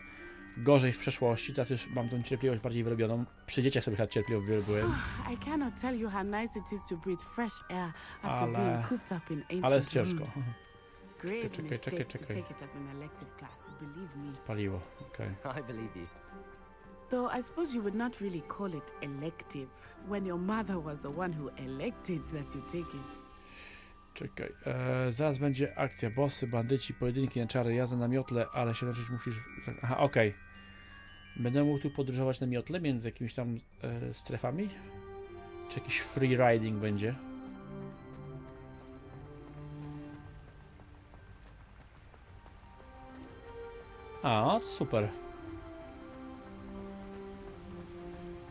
gorzej w przeszłości, teraz już mam tą cierpliwość bardziej wyrobioną. Przy dzieciach sobie chyba cierpliwość wyrobiłem. Ale jest ciężko. Czekaj. Paliwo, okej. I believe you. Though I suppose you would not really call it elective when your mother was the one who elected that you take it. Czekaj, zaraz będzie akcja, bossy, bandyci, pojedynki na czary, jazda na miotle, ale się nauczyć musisz... Aha, okej. Będę mógł tu podróżować na miotle między jakimiś tam strefami? Czy jakiś free riding będzie? A, to super.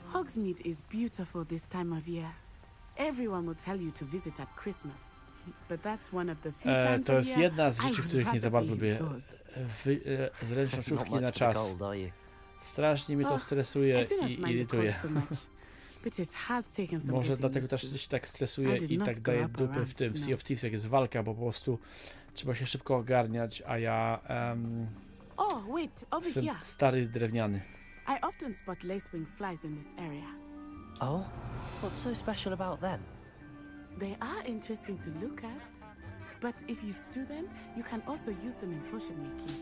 Hogsmeade is beautiful this time of year. Everyone will tell you to visit at Christmas. But that's one of the few times To of jest year jedna z I rzeczy, would których nie za rather bardzo be lubię. indoors. Zręcznościówki Not na much for the czas. gold, are you? Strasznie mnie to Oh, stresuje I do not i mind the irytuje. cold so much, but it has taken some Może getting dlatego used też to. się tak stresuje I did i not tak grow daje up dupy around w tym snow. Sea of Thieves, jak jest walka, bo po prostu trzeba się szybko ogarniać, a ja Oh, wait, over jestem here. stary, drewniany. I often spot lacewing flies in this area. Oh? What's so special about them? They are interesting to look at, but if you stew them, you can also use them in potion making.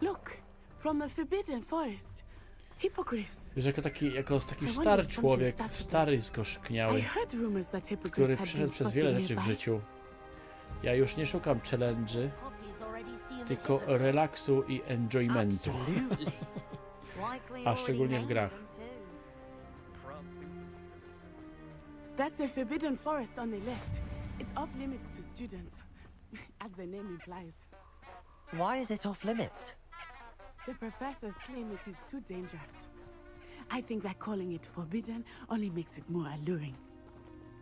Look, from the Forbidden Forest. Hippogriffs. Wiesz, jako taki I wonder stary if something człowiek, started them. stary I skoszkniały, heard rumors that hippogriffs który had przeszedł been przez spotted wiele rzeczy w nearby. życiu. Ja już nie szukam challenge'y, tylko relaksu i enjoymentu. A szczególnie w grach. That's the Forbidden Forest on the left. It's off limits to students, as the name implies. Why is it off limits? The professors claim it is too dangerous. I think that calling it forbidden only makes it more alluring.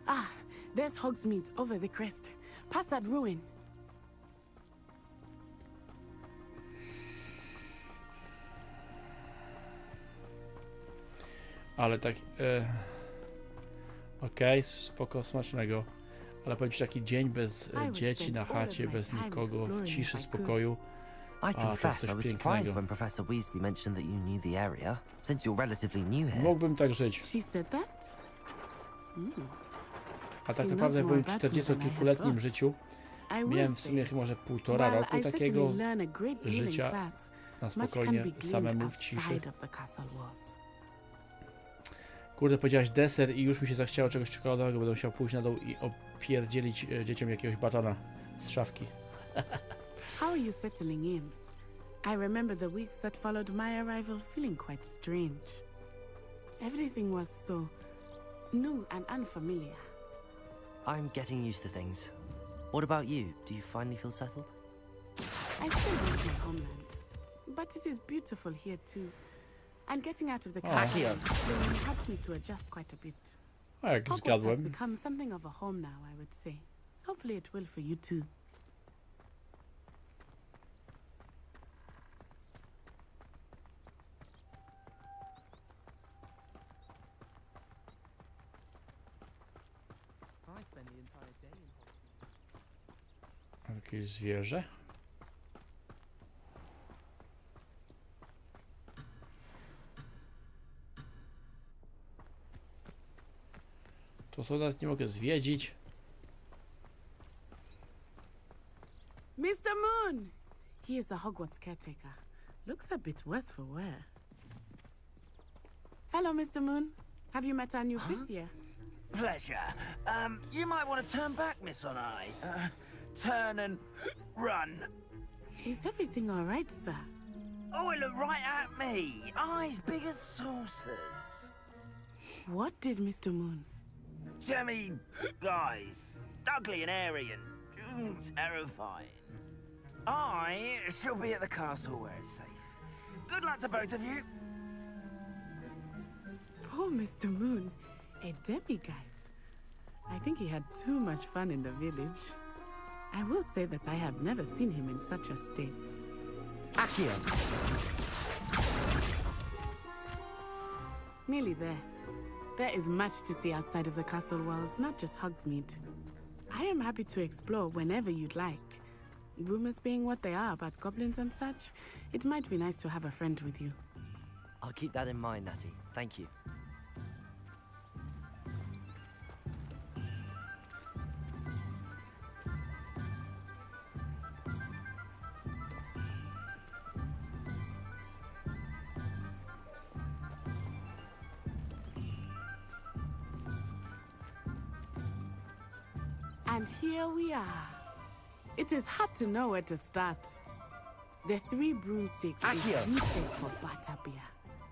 Ah, there's Hogsmeade over the crest. Past that ruin. Ale tak... Okej, spoko, smacznego. Ale powiem ci, taki dzień bez dzieci na chacie, bez nikogo, w ciszy, spokoju. I confess coś I was pięknego. surprised when Professor Weasley mentioned that you knew the area, since you're relatively new here. Mógłbym tak żyć. She said that? A tak naprawdę w moim 40-kilkuletnim życiu I will miałem w say, sumie może 1,5 roku while I takiego certainly learn a great deal in życia class, na much can spokojnie, be gleaned samemu w ciszy. outside of the castle walls. Kurde, powiedziałaś deser i już mi się zachciało czegoś czekoladowego, będę musiał pójść na dół i opierdzielić dzieciom jakiegoś batona z szafki. How are you settling in? I remember the weeks that followed my arrival feeling quite strange. Everything was so new and unfamiliar. I'm getting used to things. What about you? Do you finally feel settled? I still miss my homeland, but it is beautiful here too. And getting out of the castle helped me to adjust quite a bit. A jak Hogwarts has zgadłem. become something of a home now, I would say. Hopefully it will for you too. I spend the entire day in Jakieś zwierzę? To co, nawet nie mogę zwiedzić. Mr. Moon! He is the Hogwarts caretaker. Looks a bit worse for wear. Hello, Mr. Moon. Have you met our new fifth year? Pleasure. You might want to turn back, Miss Onai. Turn and run. Is everything all right, sir? Oh, it looked right at me. Eyes big as saucers. What did Mr. Moon? Jemmy, guys, ugly and airy and terrifying. I shall be at the castle where it's safe. Good luck to both of you. Poor Mr. Moon. A demiguise. I think he had too much fun in the village. I will say that I have never seen him in such a state. Accio! Nearly there. There is much to see outside of the castle walls, not just Hogsmeade. I am happy to explore whenever you'd like. Rumors being what they are about goblins and such, it might be nice to have a friend with you. I'll keep that in mind, Natty. Thank you. And here we are. It is hard to know where to start. The Three Broomsticks is the place for butterbeer.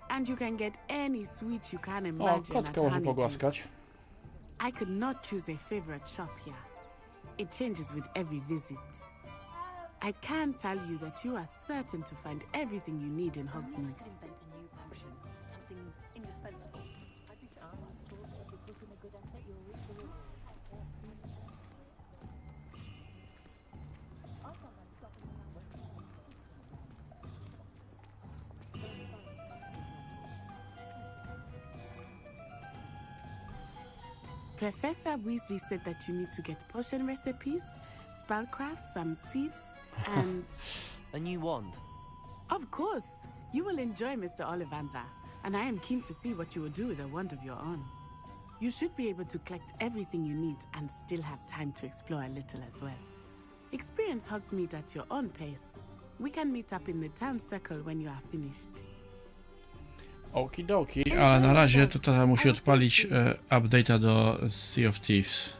And you can get any sweet you can O, imagine at kotka może Honeydew. pogłaskać. I could not choose a favorite shop here. It changes with every visit. I can tell you that you are certain to find everything you need in Hogsmeade. Professor Weasley said that you need to get potion recipes, spellcrafts, some seeds, and... A new wand. Of course! You will enjoy Mr. Ollivander, and I am keen to see what you will do with a wand of your own. You should be able to collect everything you need and still have time to explore a little as well. Experience Hogsmeade at your own pace. We can meet up in the town circle when you are finished. Okidoki, ale na razie to tata musi odpalić update'a do Sea of Thieves.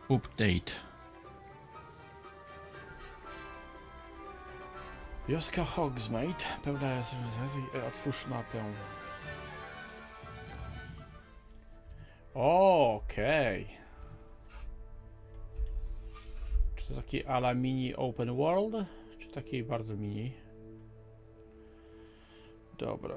Update. Wioska Hogsmeade. Pełna otwórz mapę. Okej. Czy to taki ala mini open world? Czy taki bardzo mini? Dobra.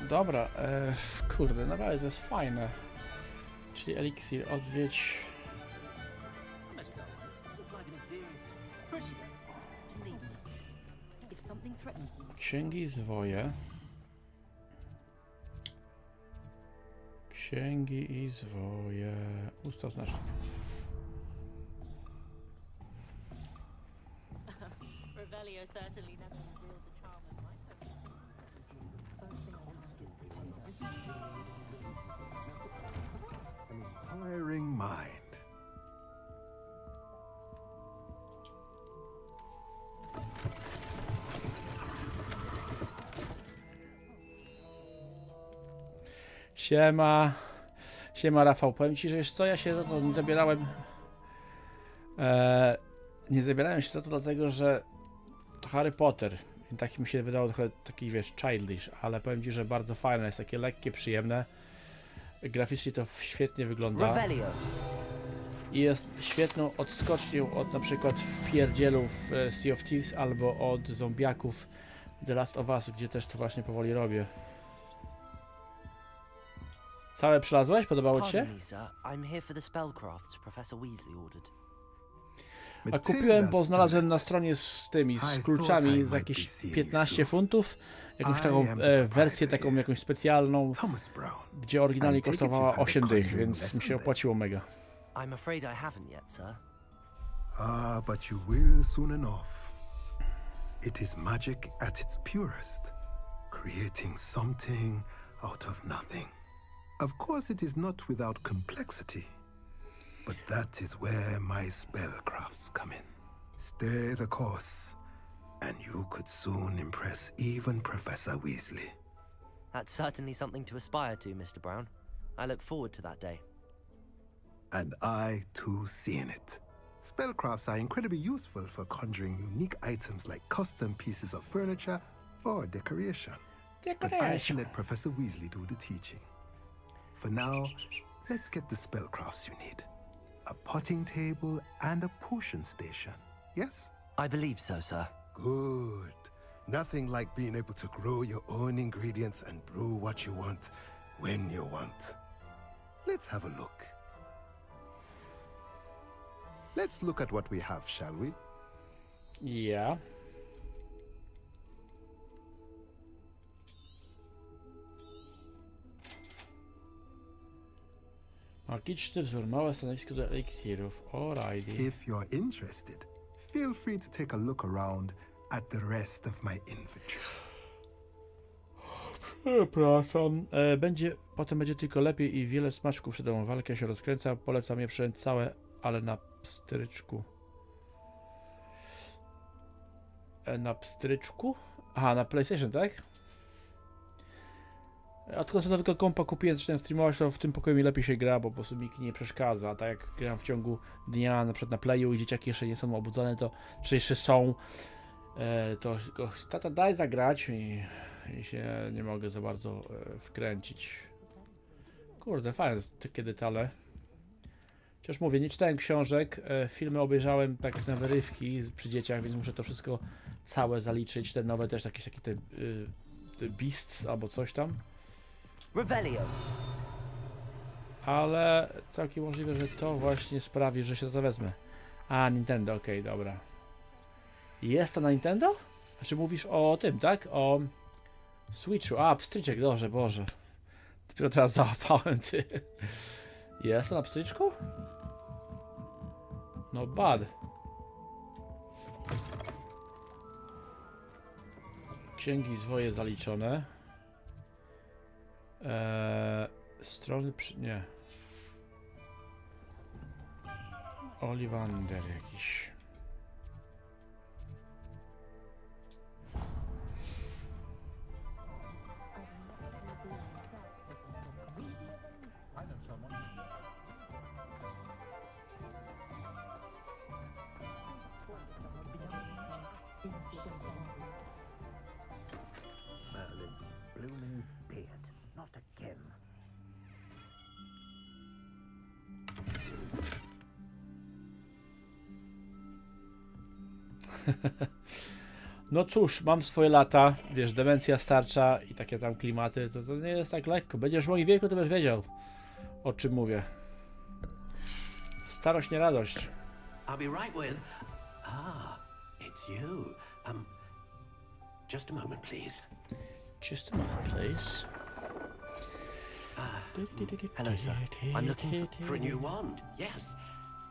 Dobra, kurde, naprawdę to jest fajne. Czyli eliksir, odwiedź. Księgi zwoje. Księgi i zwoje. Ustaw znacznik. Inquiring mind. Siema. Siema Rafał, powiem ci, że wiesz co, ja się za to nie zabierałem. Nie zabierałem się za to dlatego, że to Harry Potter. I tak mi się wydało trochę taki, wiesz, childish, ale powiem ci, że bardzo fajne, jest takie lekkie, przyjemne. Graficznie to świetnie wygląda. I jest świetną odskocznią od na przykład wpierdzielów Sea of Thieves albo od zombiaków The Last of Us, gdzie też to właśnie powoli robię. Całe przylazłeś? Podobało ci się? A kupiłem, bo znalazłem na stronie z tymi, z kluczami za jakieś 15 funtów. Jakąś taką wersję, taką jakąś specjalną, gdzie oryginalnie kosztowała 8 dych, więc mi się opłaciło mega. I'm afraid I haven't yet, sir. Ah, but you will soon enough. It is magic at its purest, creating something out of nothing. Of course, it is not without complexity, but that is where my spellcrafts come in. Stay the course, and you could soon impress even Professor Weasley. That's certainly something to aspire to, Mr. Brown. I look forward to that day. And I, too, see in it. Spellcrafts are incredibly useful for conjuring unique items like custom pieces of furniture or decoration. But I shall let Professor Weasley do the teaching. For now, let's get the spellcrafts you need. A potting table and a potion station, yes? I believe so, sir. Good. Nothing like being able to grow your own ingredients and brew what you want when you want. Let's have a look. Let's look at what we have, shall we? Yeah. Magiczny wzór, małe stanowisko do eliksirów. Alrighty. If you're interested, feel free to take a look around at the rest of my inventory. Przepraszam. Potem będzie tylko lepiej i wiele smaczków przed domą. Walka się rozkręca. Polecam je przyjąć całe, ale na pstryczku. Na pstryczku? Aha, na PlayStation, tak? Odkąd sobie nowego kompa kupiłem, zacząłem streamować, to w tym pokoju mi lepiej się gra, bo po prostu mi nie przeszkadza. Tak jak gram w ciągu dnia, na przykład na playu i dzieciaki jeszcze nie są obudzone, to czy jeszcze są, to tata daj zagrać i się nie mogę za bardzo wkręcić. Kurde, fajne takie detale. Chociaż mówię, nie czytałem książek, filmy obejrzałem tak na wyrywki przy dzieciach, więc muszę to wszystko całe zaliczyć. Te nowe też jakieś takie te Beasts albo coś tam. Revelio. Ale całkiem możliwe, że to właśnie sprawi, że się to wezmę. A, Nintendo, okej, dobra. Jest to na Nintendo? Znaczy mówisz o tym, tak? O Switchu. A, pstryczek, dobrze, Boże. Dopiero teraz załapałem, ty. Jest to na pstryczku? No bad. Księgi zwoje zaliczone. Strony nie. Oliwander jakiś. Blooming beard, not again. No cóż, mam swoje lata, wiesz, demencja starcza i takie tam klimaty, to nie jest tak lekko. Będziesz w moim wieku, to będziesz wiedział, o czym mówię. Starość, nie radość. I'll be right with... Ah, it's you. Just a moment, please. Just a moment, please. Hello, sir. I'm looking For a new wand, yes.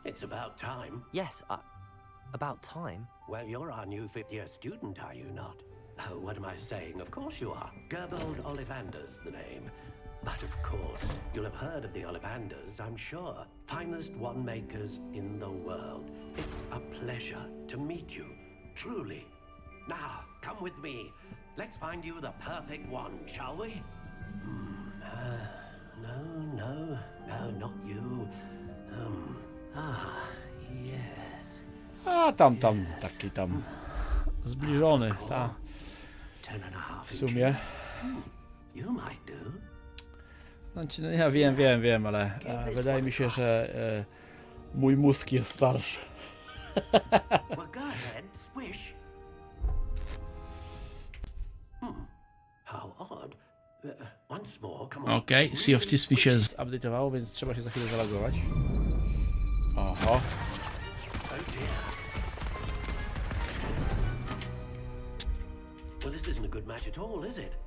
It's about time. Yes, about time. Well, you're our new fifth-year student, are you not? Oh, what am I saying? Of course you are. Gerbold Ollivander's the name. But of course, you'll have heard of the Ollivanders, I'm sure. Finest wand makers in the world. It's a pleasure to meet you, truly. Now, come with me. Let's find you the perfect wand, shall we? No, not you. Yes. A tam, taki tam zbliżony, ta. W sumie. You might do. Znaczy, no ja wiem, ale wydaje mi się, że mój mózg jest starszy. Well, go ahead, swish. How odd. Once more, come on. Okej, Sea of Thieves mi się zupdate'owało, więc trzeba się za chwilę zalogować. Oho. Oh dear. Well, this isn't a good match at all, is it?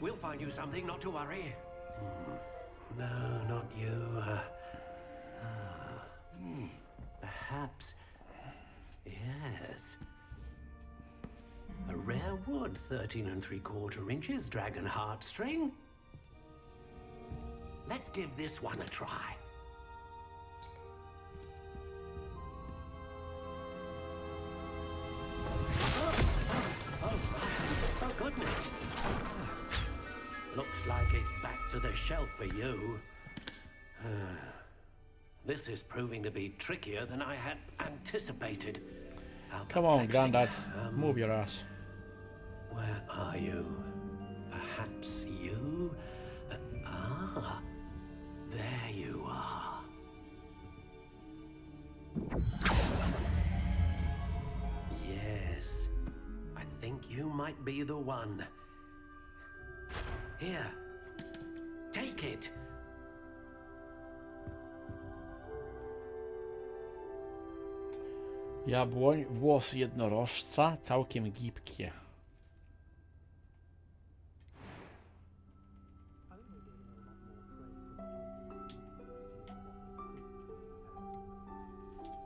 We'll find you something, not to worry. No, not you. Perhaps. Yes. A rare wood, 13 3/4 inches, dragon heartstring. Let's give this one a try. to the shelf for you. This is proving to be trickier than I had anticipated. How Come on, perplexing. Grandad. Move your ass. Where are you? Perhaps you? There you are. Yes, I think you might be the one. Here, take it. Jabłoń, włos jednorożca, całkiem gibkie.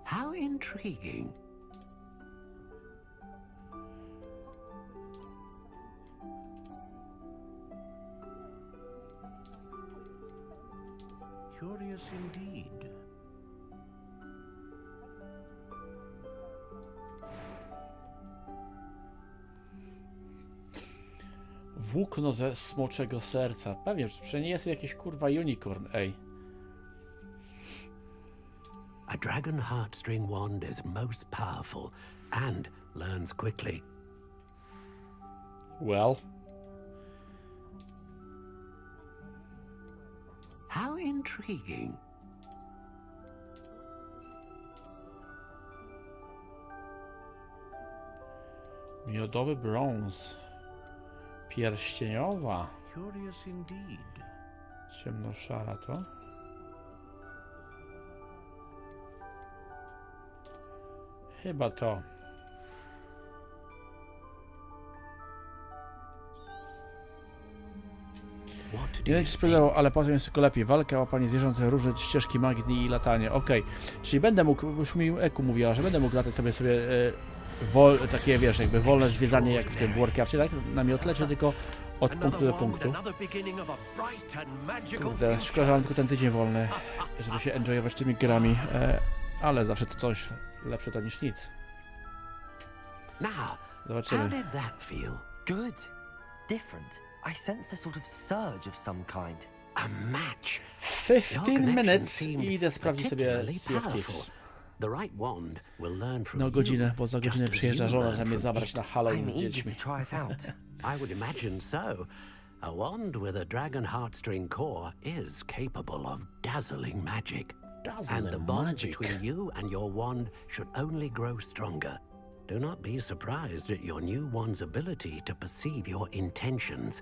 How intriguing. Curious indeed. Włókno ze smoczego serca. Pewnie, przecież nie jest jakiś kurwa unicorn, ej. A dragon heartstring wand is most powerful and learns quickly. Well. How intriguing. Miodowy brąz. Pierścieniowa. Curious indeed. Ciemnoszara to. Chyba to. Nie wiem, czy sprzedało, ale potem jest tylko lepiej. Walka, łapanie zwierząt, różne ścieżki magii i latanie. Okej. Czyli będę mógł, już mi Eku mówiła, że będę mógł latać sobie takie, wiesz, jakby wolne zwiedzanie jak w tym Warcraftie, tak? Na miotle, czy tylko od punktu do punktu. Kurde, szkoda, że mam tylko ten tydzień wolny, żeby się enjoyować tymi grami, ale zawsze to coś lepsze to niż nic. Zobaczymy. Good. Different. I sensed a sort of surge of some kind. A match. 15 minutes i idę sprawdzić sobie Sea of Thieves. No godzinę, bo za godzinę przyjeżdża żona, żeby mnie zabrać na Halloween z dziećmi. I would imagine so. A wand with a dragon heartstring core is capable of dazzling magic. And the bond between you and your wand should only grow stronger. Do not be surprised at your new wand's ability to perceive your intentions,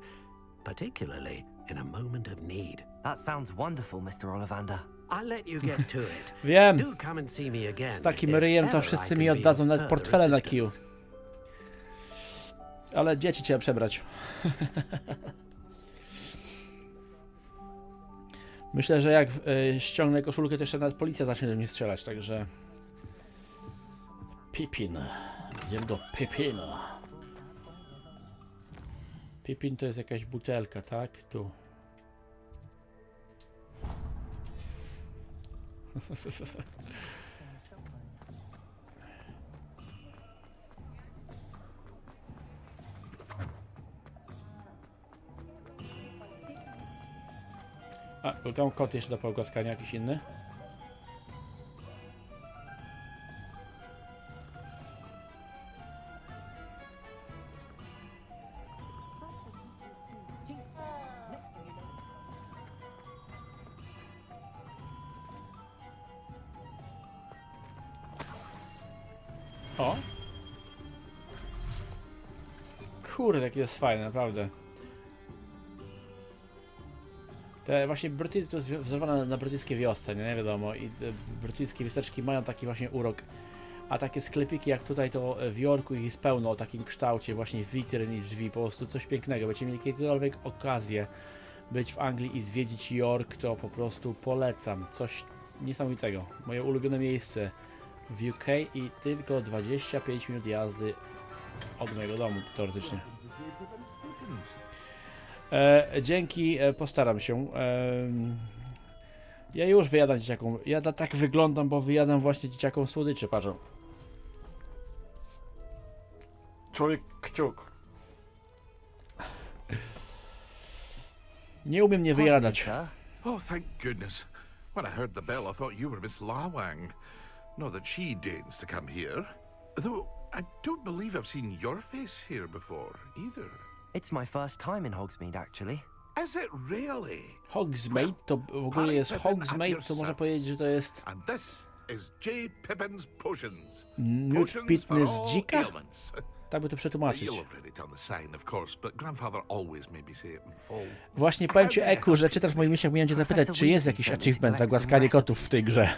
particularly in a moment of need. That sounds wonderful, Mr. Ollivander. I'll let you get to it. Wiem. Do come and see me again. Z takim ryjem to wszyscy mi oddadzą nawet portfele na kiju. Ale dzieci trzeba przebrać. Myślę, że jak ściągnę koszulkę, to jeszcze nawet policja zacznie do mnie strzelać, także... Pippin. Idziemy do Pippina. Pippin to jest jakaś butelka, tak? Tu. A, był tam kot jeszcze do pogłaskania, jakiś inny? O! Kurde, jaki jest fajny, naprawdę. Te właśnie brytyjskie, to jest wzorowane na brytyjskiej wiosce, nie wiadomo. I te brytyjskie wioseczki mają taki właśnie urok. A takie sklepiki jak tutaj to w Yorku ich jest pełno o takim kształcie właśnie witryn i drzwi, po prostu coś pięknego. Będziecie mieli jakiekolwiek okazję być w Anglii i zwiedzić York, to po prostu polecam. Coś niesamowitego. Moje ulubione miejsce w UK i tylko 25 minut jazdy od mojego domu, teoretycznie. Dzięki, postaram się. Ja już wyjadam dzieciakom. Ja tak wyglądam, bo wyjadam właśnie dzieciakom słodycze, patrzą. Człowiek kciuk. Nie umiem nie wyjadać. Oh, thank goodness. When I heard the bell, I thought you were Miss Lawang. Not that she deigns to come here. Though I don't believe I've seen your face here before, either. It's my first time in Hogsmeade, actually. Is it really? Hogsmeade to w ogóle jest Hogsmeade, to można powiedzieć, że to jest And this is J. Pippin's Potions. miód pitny z dzika? Tak by to przetłumaczyć. You'll have read it on the sign, of course, but grandfather always made me say it in full. Właśnie powiem ci, Eku, że czytasz w moim myślach, miałem cię zapytać, czy jest jakiś achievement za głaskanie kotów w tej grze.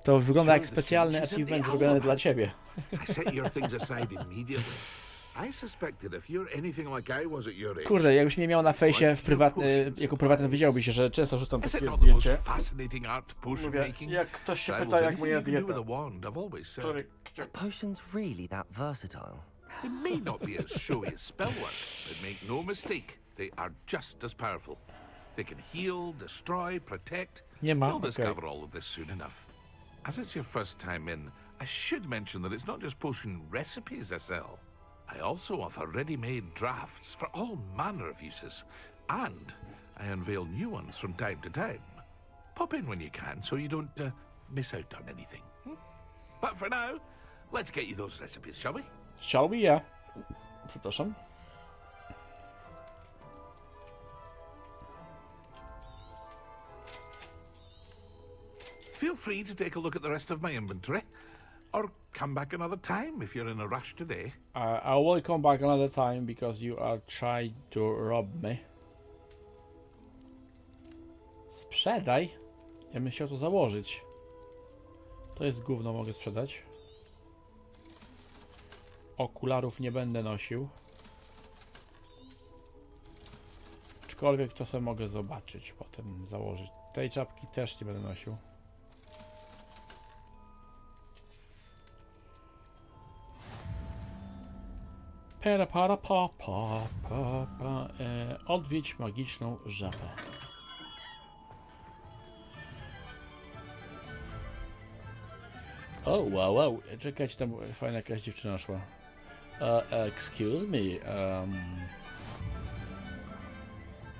To wygląda jak specjalny achievement zrobiony dla ciebie. I set your things aside immediately. I suspected if you're anything like I was at your age. Kurde, jakbyś mnie miał na fejsie jako prywatny, wiedziałbyś, że często rzucam takie zdjęcie. Mówię, jak ktoś się pyta, jak moja dieta. Are potions really that versatile? They may not be as showy as spellwork, but make no mistake, they are just as powerful. They can heal, destroy, protect. Nie ma, You'll discover all of this soon enough. As it's your first time in, I should mention that it's not just potion recipes I sell. I also offer ready-made drafts for all manner of uses, and I unveil new ones from time to time. Pop in when you can, so you don't miss out on anything. But for now, let's get you those recipes, shall we? Shall we? Yeah. Przepraszam. Feel free to take a look at the rest of my inventory, or come back another time if you're in a rush today. I will come back another time because you are trying to rob me. Sprzedaj? Ja bym chciał to założyć. To jest gówno, mogę sprzedać. Okularów nie będę nosił. Aczkolwiek to sobie mogę zobaczyć, potem założyć. Tej czapki też nie będę nosił. Odwiedź magiczną żabę. O, wow. Czekajcie, tam fajna jakaś dziewczyna szła. Excuse me.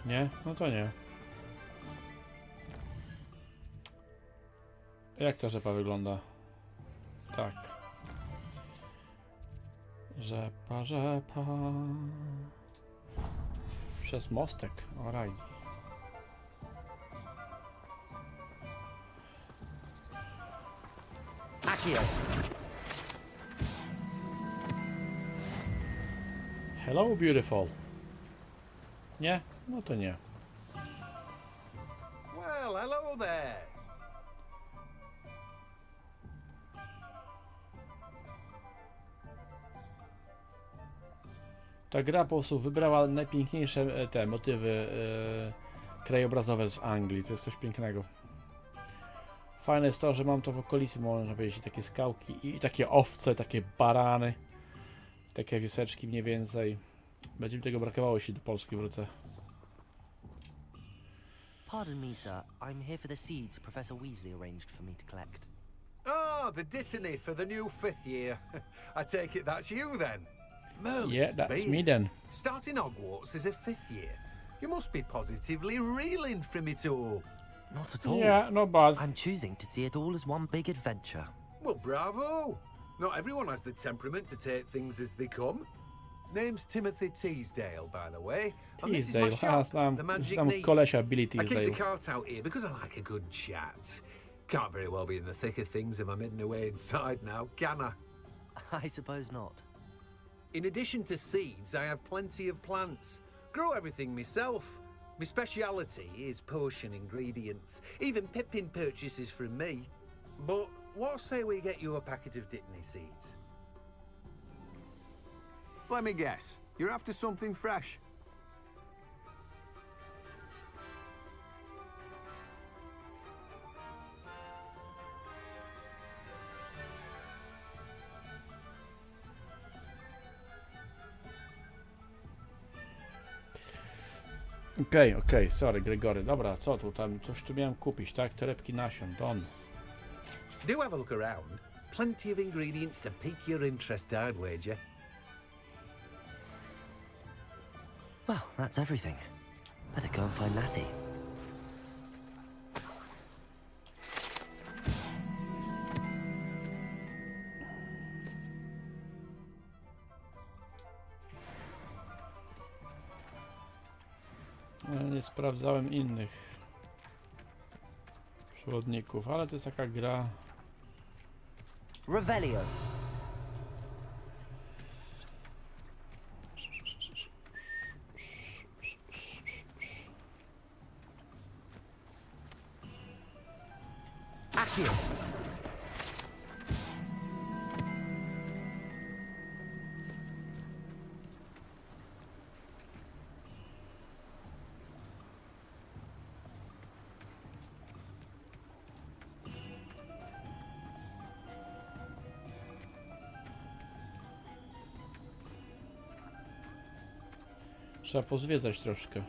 Nie? No to nie. Jak ta rzepa wygląda? Tak. Rzepa. Przez mostek. Alright. Hello, beautiful. Nie? No to nie. Well, hello there. Ta gra po prostu wybrała najpiękniejsze te motywy krajobrazowe z Anglii. To jest coś pięknego. Fajne jest to, że mam to w okolicy, można powiedzieć, takie skałki i takie owce, takie barany, takie wieseczki mniej więcej. Będzie mi tego brakowało, jeśli do Polski wrócę. Pardon me, sir. I'm here for the seeds Professor Weasley arranged for me to collect. Oh, the dittany for the new 5th year. I take it that's you then. Merlin's Yeah, that's being. me then. Starting Hogwarts as a 5th year. You must be positively reeling from it all. Not at all. Yeah, not bad. I'm choosing to see it all as one big adventure. Well, bravo. Not everyone has the temperament to take things as they come. Name's Timothy Teasdale, by the way. And this is my shop, the Magic Neat. Kolesia Billy I keep Teasdale. the cart out here because I like a good chat. Can't very well be in the thick of things if I'm hidden away inside now, can I? I suppose not. In addition to seeds, I have plenty of plants. Grow everything myself. My speciality is potion ingredients. Even Pippin purchases from me. But what say we get you a packet of Dittany seeds? Let me guess. You're after something fresh. Okej, sorry Gregory. Dobra, co tu tam? Coś tu miałem kupić, tak? Torebki nasion, don. Do have a look around. Plenty of ingredients to pique your interest, I'd wager. Well, that's everything. Better go and find Natty. Nie sprawdzałem innych przewodników, ale to jest taka gra. Revelio. Accio. Trzeba pozwiedzać troszkę.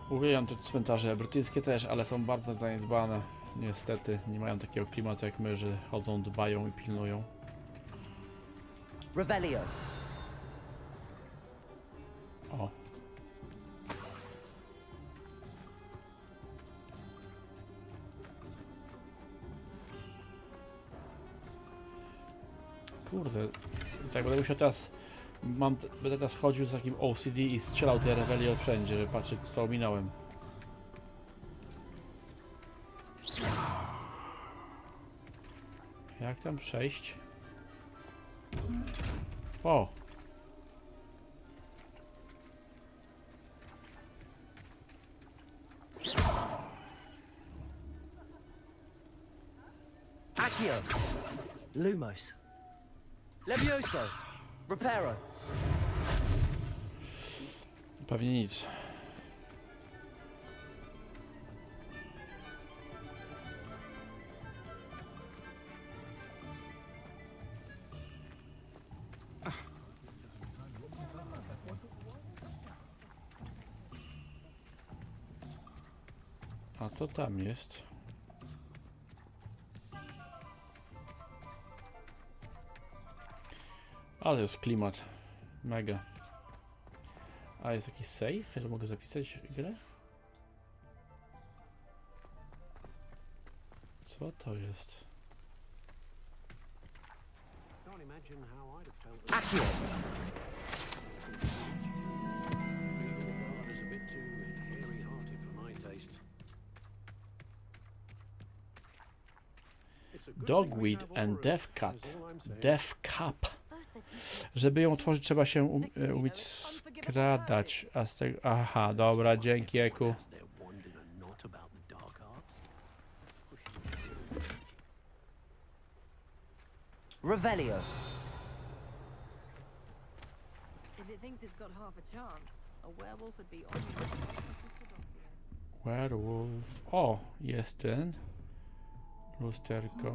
Uwielbiam te cmentarze brytyjskie też, ale są bardzo zaniedbane. Niestety nie mają takiego klimatu jak my, że chodzą, dbają i pilnują. Revelio. O. Kurde, tak będę musiał teraz, będę teraz chodził z takim OCD i strzelał te Revelio wszędzie, żeby patrzeć co ominąłem. Jak tam przejść? O! Accio. Lumos. Levioso. Reparo. Pewnie nic. A co tam jest? Ale jest klimat. Mega. A jest jakiś save? Ja mogę zapisać grę? Co to jest? Accio. Dogweed and Death Cup. Żeby ją otworzyć, trzeba się umieć skradać. A z tego... Aha, dobra, dzięki Eku. Revelio. Werewolf. O, jest ten. Lusterko.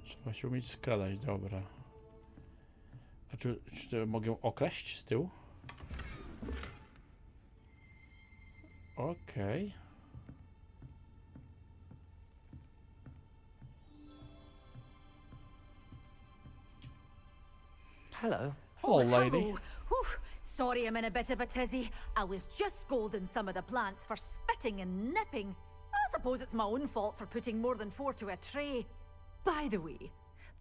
Trzeba się umieć skradać, dobra. A czy mogę okraść z tyłu? Okej. Hello. Hello, lady. Whew. Sorry I'm in a bit of a tizzy. I was just scolding some of the plants for spitting and nipping. I suppose it's my own fault for putting more than 4 to a tray. By the way,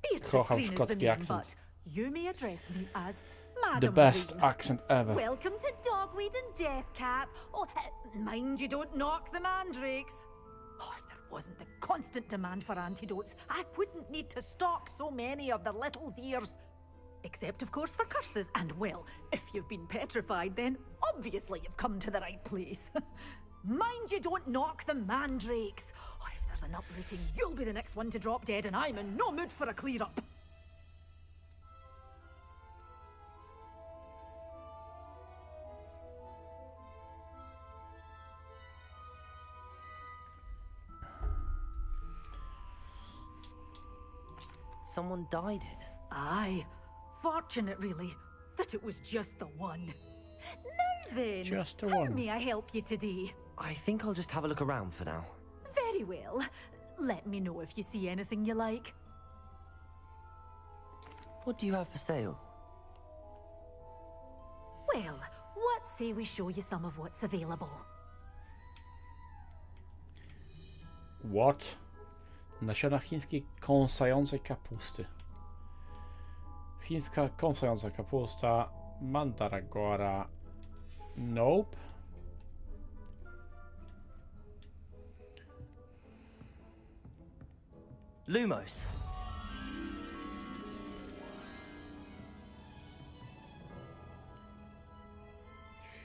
Beatrice Kocham Green is the szkocki name, akcent. but you may address me as Madam The best Green. accent ever. Welcome to Dogweed and Deathcap. Oh, mind you don't knock the mandrakes. Oh, if there wasn't the constant demand for antidotes, I wouldn't need to stock so many of the little dears. Except, of course, for curses. And, well, if you've been petrified, then obviously you've come to the right place. Mind you don't knock the mandrakes. Oh, if there's an uprooting, you'll be the next one to drop dead, and I'm in no mood for a clear-up. Someone died here. Aye. Fortunate, really, that it was just the one. Now then, Just the how one. may I help you today? I think I'll just have a look around for now. Very well. Let me know if you see anything you like. What do you have for sale? Well, what say we show you some of what's available? What? Nasiona chińskiej kąsającej kapusty. Chińska kąsająca kapusta. Mandaragora. Nope. Lumos.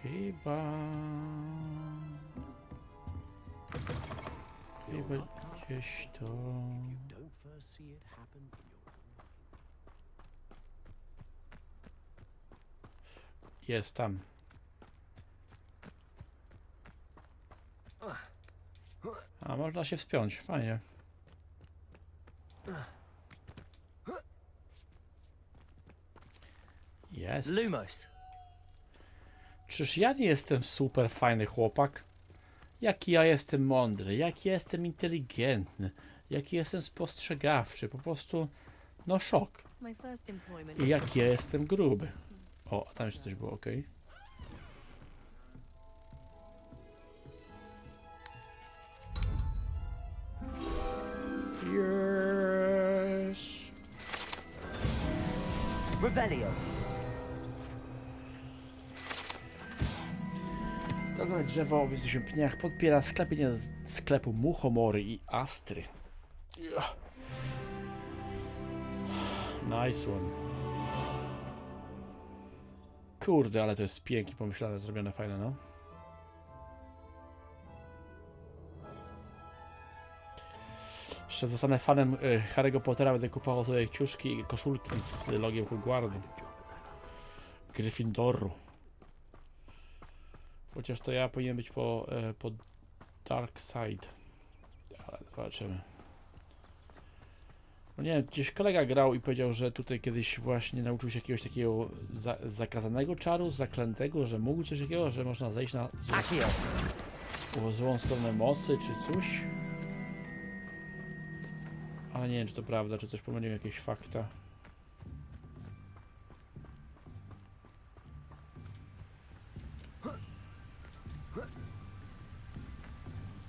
Chyba gdzieś to... Jest tam. A, można się wspiąć, fajnie. Jest. Lumos. Czyż ja nie jestem super fajny chłopak? Jaki ja jestem mądry, jaki jestem inteligentny, jaki jestem spostrzegawczy, po prostu no szok. I jaki ja jestem gruby. O, tam jeszcze coś było, ok. Yes. Revelio. Drogą drzewo o w pniach podpiera sklepienie z sklepu Muchomory i Astry. Nice one. Kurde, ale to jest pięknie pomyślane, zrobione, fajne, no. Jeszcze zostanę fanem Harry'ego Pottera, będę kupował sobie ciuszki i koszulki z logiem Hogwartu. Gryffindoru. Chociaż to ja powinien być po Dark Side. Ale zobaczymy. No nie wiem, gdzieś kolega grał i powiedział, że tutaj kiedyś właśnie nauczył się jakiegoś takiego zakazanego czaru, zaklętego, że mógł coś takiego, że można zejść na złą stronę mocy czy coś. Ale nie wiem, czy to prawda, czy coś pomyliłem, jakieś fakta.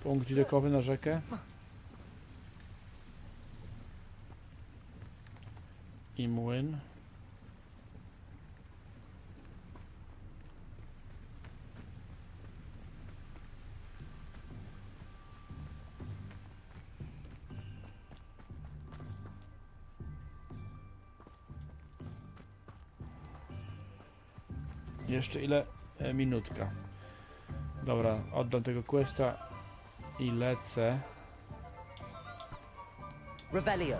Punkt widokowy na rzekę. I młyn. Jeszcze ile? Minutka. Dobra, oddam tego questa i lecę. Revelio.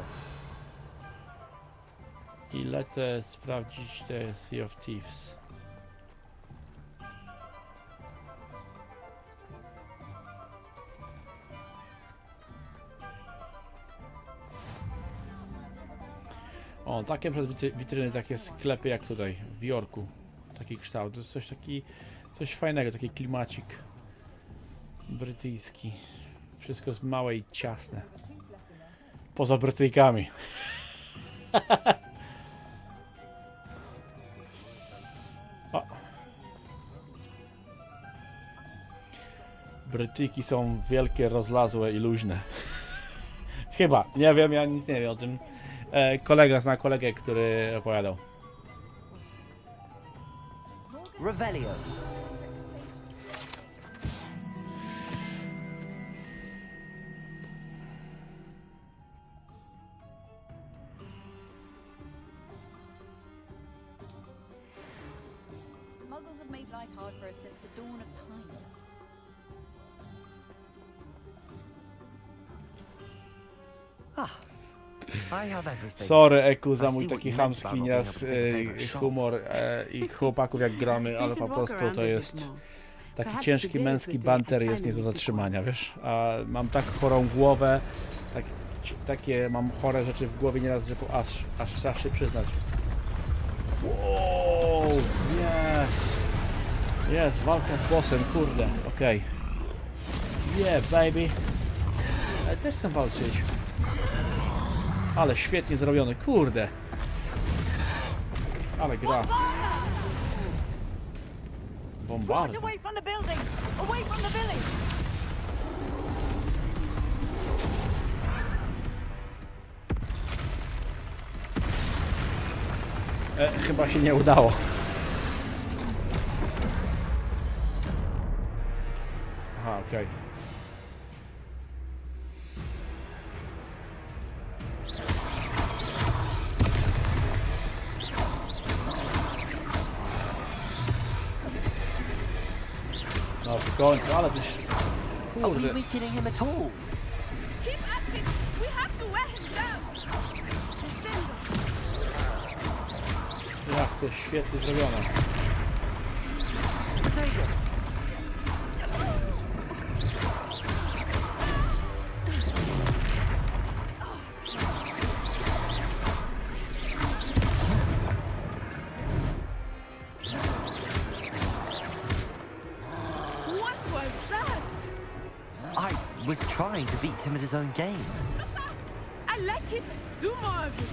I lecę sprawdzić te Sea of Thieves. O, takie witryny, takie sklepy jak tutaj w Jorku. Taki kształt, to jest coś fajnego, taki klimacik brytyjski. Wszystko jest małe i ciasne. Poza Brytyjkami. O. Brytyjki są wielkie, rozlazłe i luźne. Chyba, nie wiem, ja nic nie wiem o tym. Kolega zna kolegę, który opowiadał. Revelio. Muggles have made life hard for us since the dawn of time. I have everything. Sorry, Eku, za mój taki chamski nieraz humor i chłopaków jak gramy, ale po prostu to jest taki ciężki męski banter, jest nie do zatrzymania, wiesz? A mam tak chorą głowę, takie mam chore rzeczy w głowie nieraz, że aż trzeba się przyznać. Wow, jest walka z bossem, kurde, okej. Yeah, baby. Ale też chcę walczyć. Ale świetnie zrobiony, kurde. Ale gra. Bombarda. Away from the building! Away from the village! Chyba się nie udało. Aha, okej. No w końcu, ale coś... Are we Kurde. weakening him at all? Keep at it! We have to wear him down! Jak to świetnie zrobione. What was that? I was trying to beat him at his own game. I like it! Do more of it!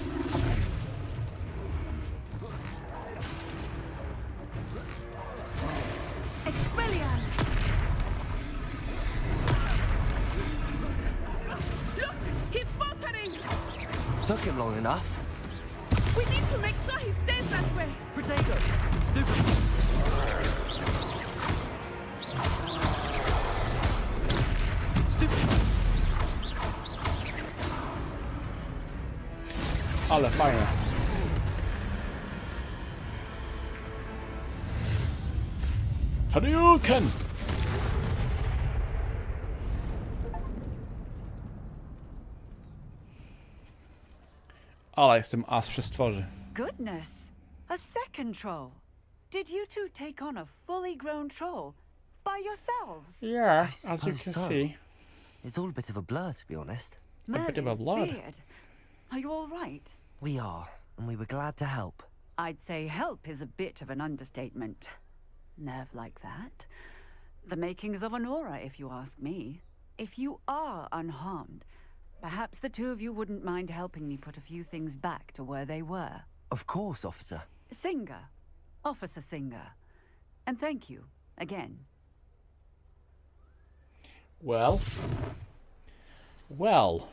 Expelliarmus! Look! He's faltering! Took him long enough. We need to make sure he stays that way! Protego! Stupid! Stupid! Ale fajne. Hadouken! Ale jestem as przy stworzy. Goodness! A second troll! Did you two take on a fully grown troll by yourselves? Yeah, I as you suppose can so. see. It's all a bit of a blur, to be honest. A bit of a Merlin's blur. beard. Are you all right? We are, and we were glad to help. I'd say help is a bit of an understatement. Nerve like that. The makings of an aura, if you ask me. If you are unharmed, perhaps the two of you wouldn't mind helping me put a few things back to where they were. Of course, officer. Singer. Officer Singer. And thank you, again. Well. Well.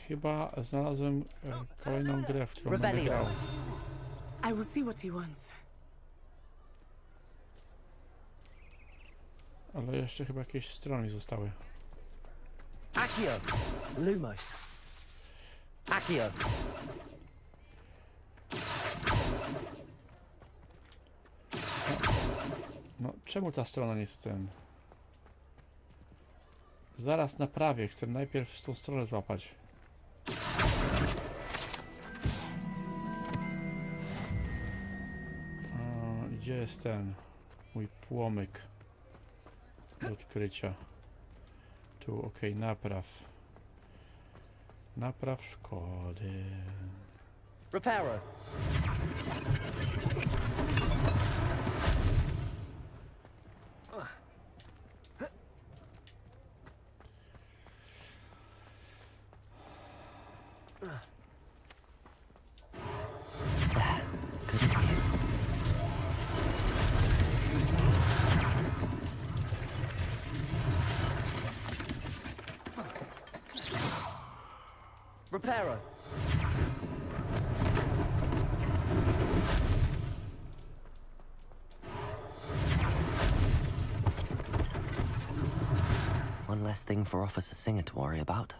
Chyba znalazłem kolejną grę, w którą będę grał. I will see what he wants. Ale jeszcze chyba jakieś strony zostały. Accio! Lumos. Accio! No, czemu ta strona nie jest ten? Zaraz naprawię, chcę najpierw tą stronę złapać. Gdzie jest ten mój płomyk do odkrycia? Tu, okej, napraw. Napraw szkody. Reparo. Good as new. Reparo. One less thing for Officer Singer to worry about.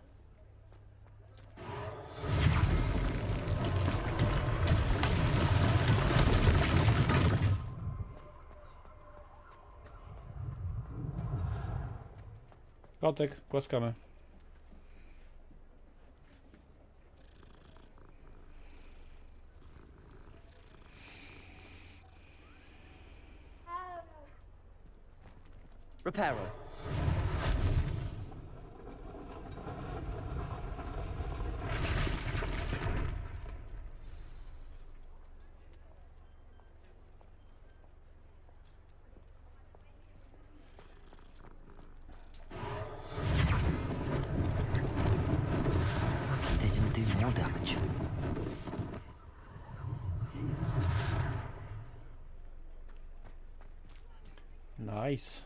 Kotek, głaskamy. Reparo. collateral damage. Nice.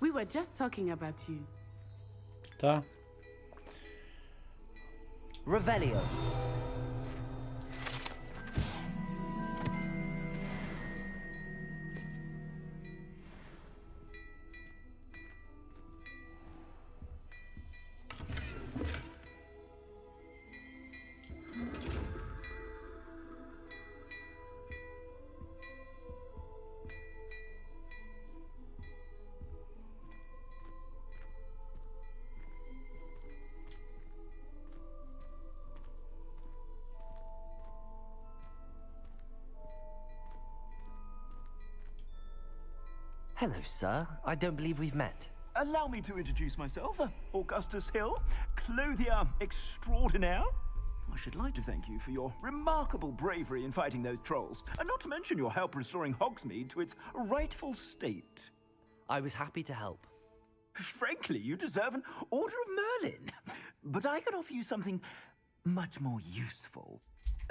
We were just talking about you. Ta. Revelio. Hello, sir. I don't believe we've met. Allow me to introduce myself. Augustus Hill, clothier extraordinaire. I should like to thank you for your remarkable bravery in fighting those trolls, and not to mention your help restoring Hogsmeade to its rightful state. I was happy to help. Frankly, you deserve an Order of Merlin. But I can offer you something much more useful.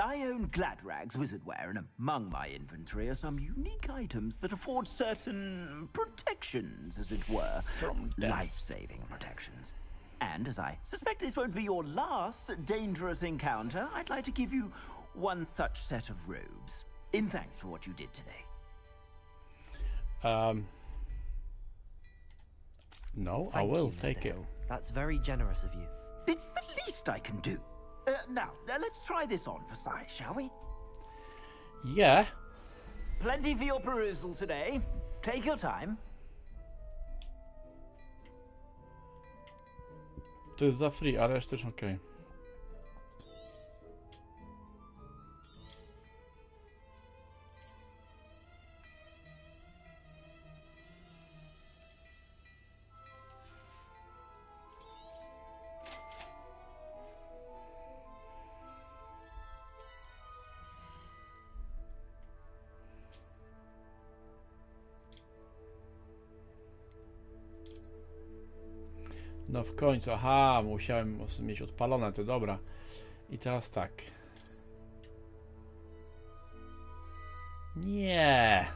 I own Gladrag's wizardware, and among my inventory are some unique items that afford certain protections, as it were. From death. Life-saving protections. And as I suspect this won't be your last dangerous encounter, I'd like to give you one such set of robes, in thanks for what you did today. No, I Thank will you, Mr. take it. Hill. That's very generous of you. It's the least I can do. Now, let's try this on for size, shall we? Yeah. Plenty for your perusal today. Take your time. To jest za free, a reszta też okej. No w końcu, aha, musiałem mieć odpalone, to dobra. I teraz tak. Nie.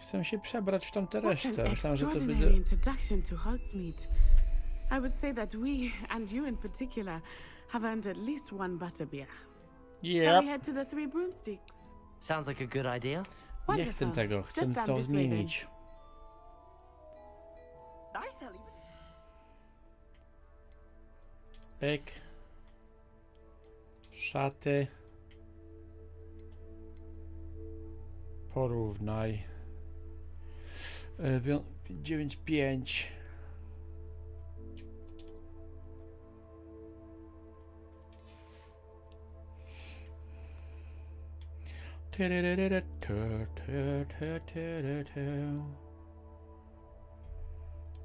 Chcę się przebrać w tamte What an resztę. Myślałem, że to extraordinary będzie... introduction to Hogsmeade. I would say that we, and you in particular, have earned at least one butterbeer. Shall we head to the Three Broomsticks? Sounds like a good idea. Nie chcę tego, chcę Just down to this way, then. zmienić. Pyk. Szaty. Porównaj. 9,5.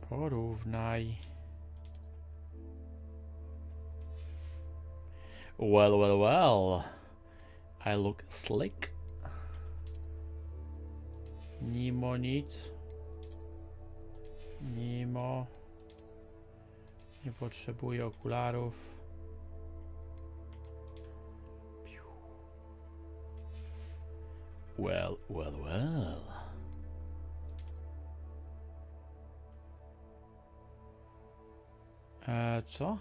Porównaj. Well, well, well. I look slick. Nimo nic. Nimo. Nie potrzebuję okularów. Well, well, well. Co?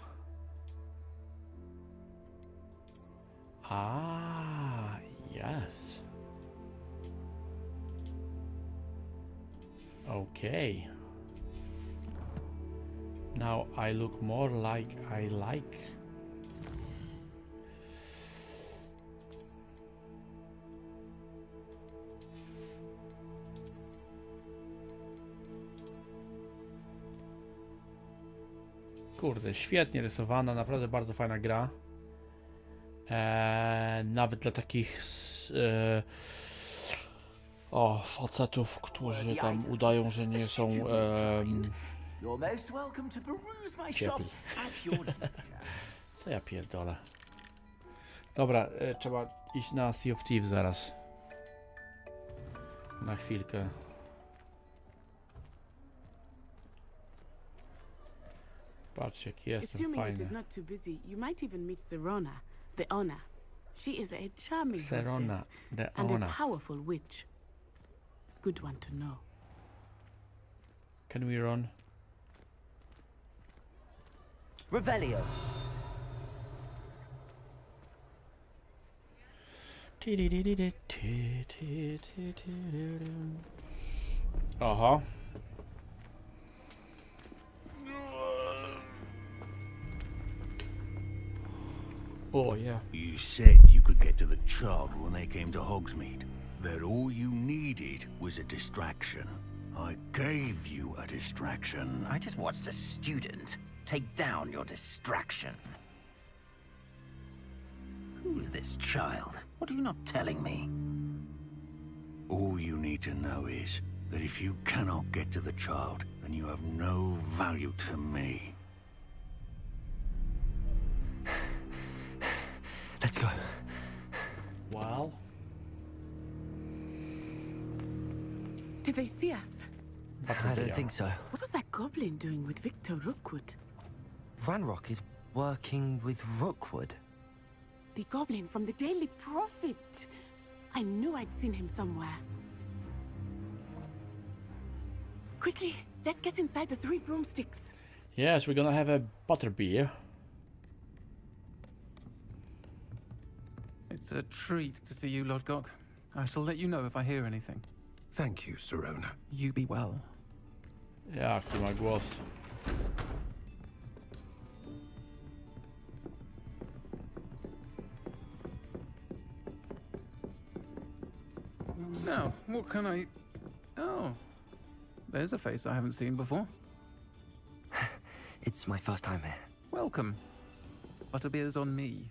Ah, yes. Okay. Now I look more like I like. Kurde, świetnie rysowana, naprawdę bardzo fajna gra. Nawet dla takich facetów, którzy tam udają, że nie są ciepli. Co ja pierdolę. Dobra, trzeba iść na Sea of Thieves zaraz. Na chwilkę. Patrz, jaki jestem Assuming it is fajny. not too busy, you might even meet Serona, the owner. She is a charming Serona, hostess the and a owner. powerful witch. Good one to know. Can we run? Revelio. Aha. Oh, yeah. You said you could get to the child when they came to Hogsmeade. That all you needed was a distraction. I gave you a distraction. I just watched a student take down your distraction. Who is this child? What are you not telling me? All you need to know is that if you cannot get to the child, then you have no value to me. Let's go. Well. Did they see us? I don't think so. What was that goblin doing with Victor Rookwood? Ranrock is working with Rookwood. The goblin from the Daily Prophet. I knew I'd seen him somewhere. Quickly, let's get inside the 3 broomsticks. Yes, we're gonna have a butterbeer. It's a treat to see you, Lodgok. I shall let you know if I hear anything. Thank you, Serona. You be well. Jaki ma głos. Now, what can I... Oh, there's a face I haven't seen before. It's my first time here. Welcome. Butterbeer's on me.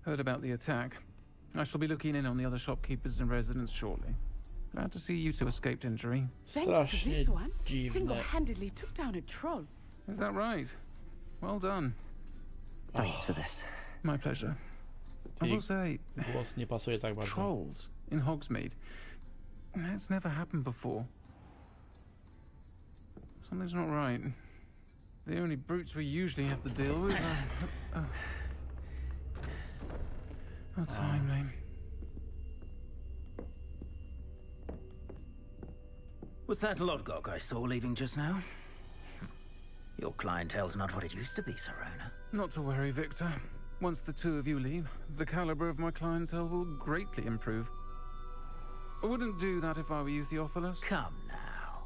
Heard about the attack. I shall be looking in on the other shopkeepers and residents shortly. Glad to see you two escaped injury. Thanks to this one, dziwne. single-handedly took down a troll. Is that right? Well done. Thanks for this. My pleasure. I will say, Głos nie pasuje tak bardzo. trolls in Hogsmeade. That's never happened before. Something's not right. The only brutes we usually have to deal with are... How timely. Was that Lodgok I saw leaving just now? Your clientele's not what it used to be, Serona. Not to worry, Victor. Once the two of you leave, the caliber of my clientele will greatly improve. I wouldn't do that if I were you, Theophilus. Come now.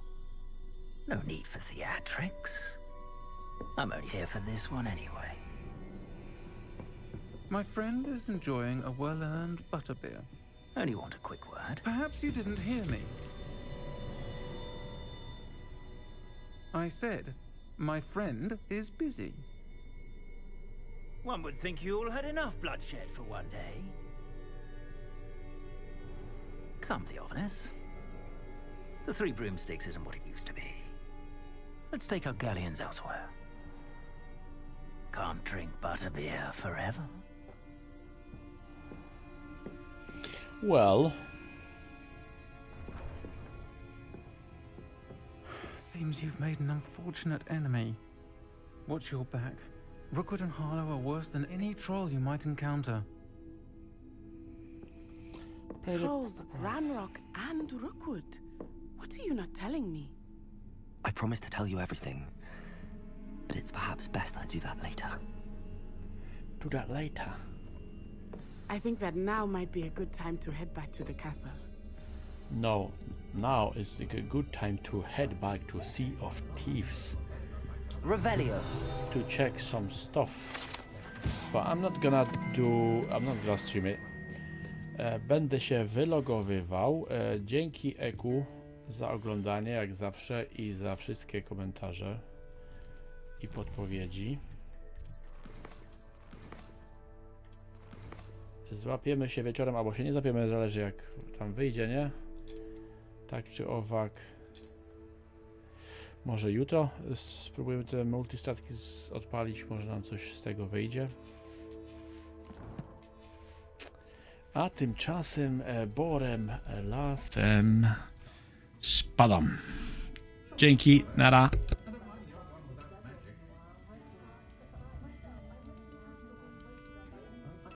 No need for theatrics. I'm only here for this one anyway. My friend is enjoying a well-earned butterbeer. Only want a quick word. Perhaps you didn't hear me. I said, my friend is busy. One would think you all had enough bloodshed for one day. Come, Theophilus. The 3 broomsticks isn't what it used to be. Let's take our galleons elsewhere. Can't drink butterbeer forever. Well. Seems you've made an unfortunate enemy. Watch your back. Rookwood and Harlow are worse than any troll you might encounter. Trolls, Ranrock, and Rookwood. What are you not telling me? I promise to tell you everything, but it's perhaps best I do that later. Do that later. I think that now might be a good time to head back to the castle. No, now is a good time to head back to Sea of Thieves. Revelio. To check some stuff. But I'm not gonna stream it. Będę się wylogowywał. Dzięki Eku za oglądanie, jak zawsze, i za wszystkie komentarze i podpowiedzi. Złapiemy się wieczorem, albo się nie złapiemy, zależy jak tam wyjdzie, nie? Tak czy owak. Może jutro spróbujemy te multistatki odpalić, może nam coś z tego wyjdzie. A tymczasem borem lasem spadam. Dzięki, nara.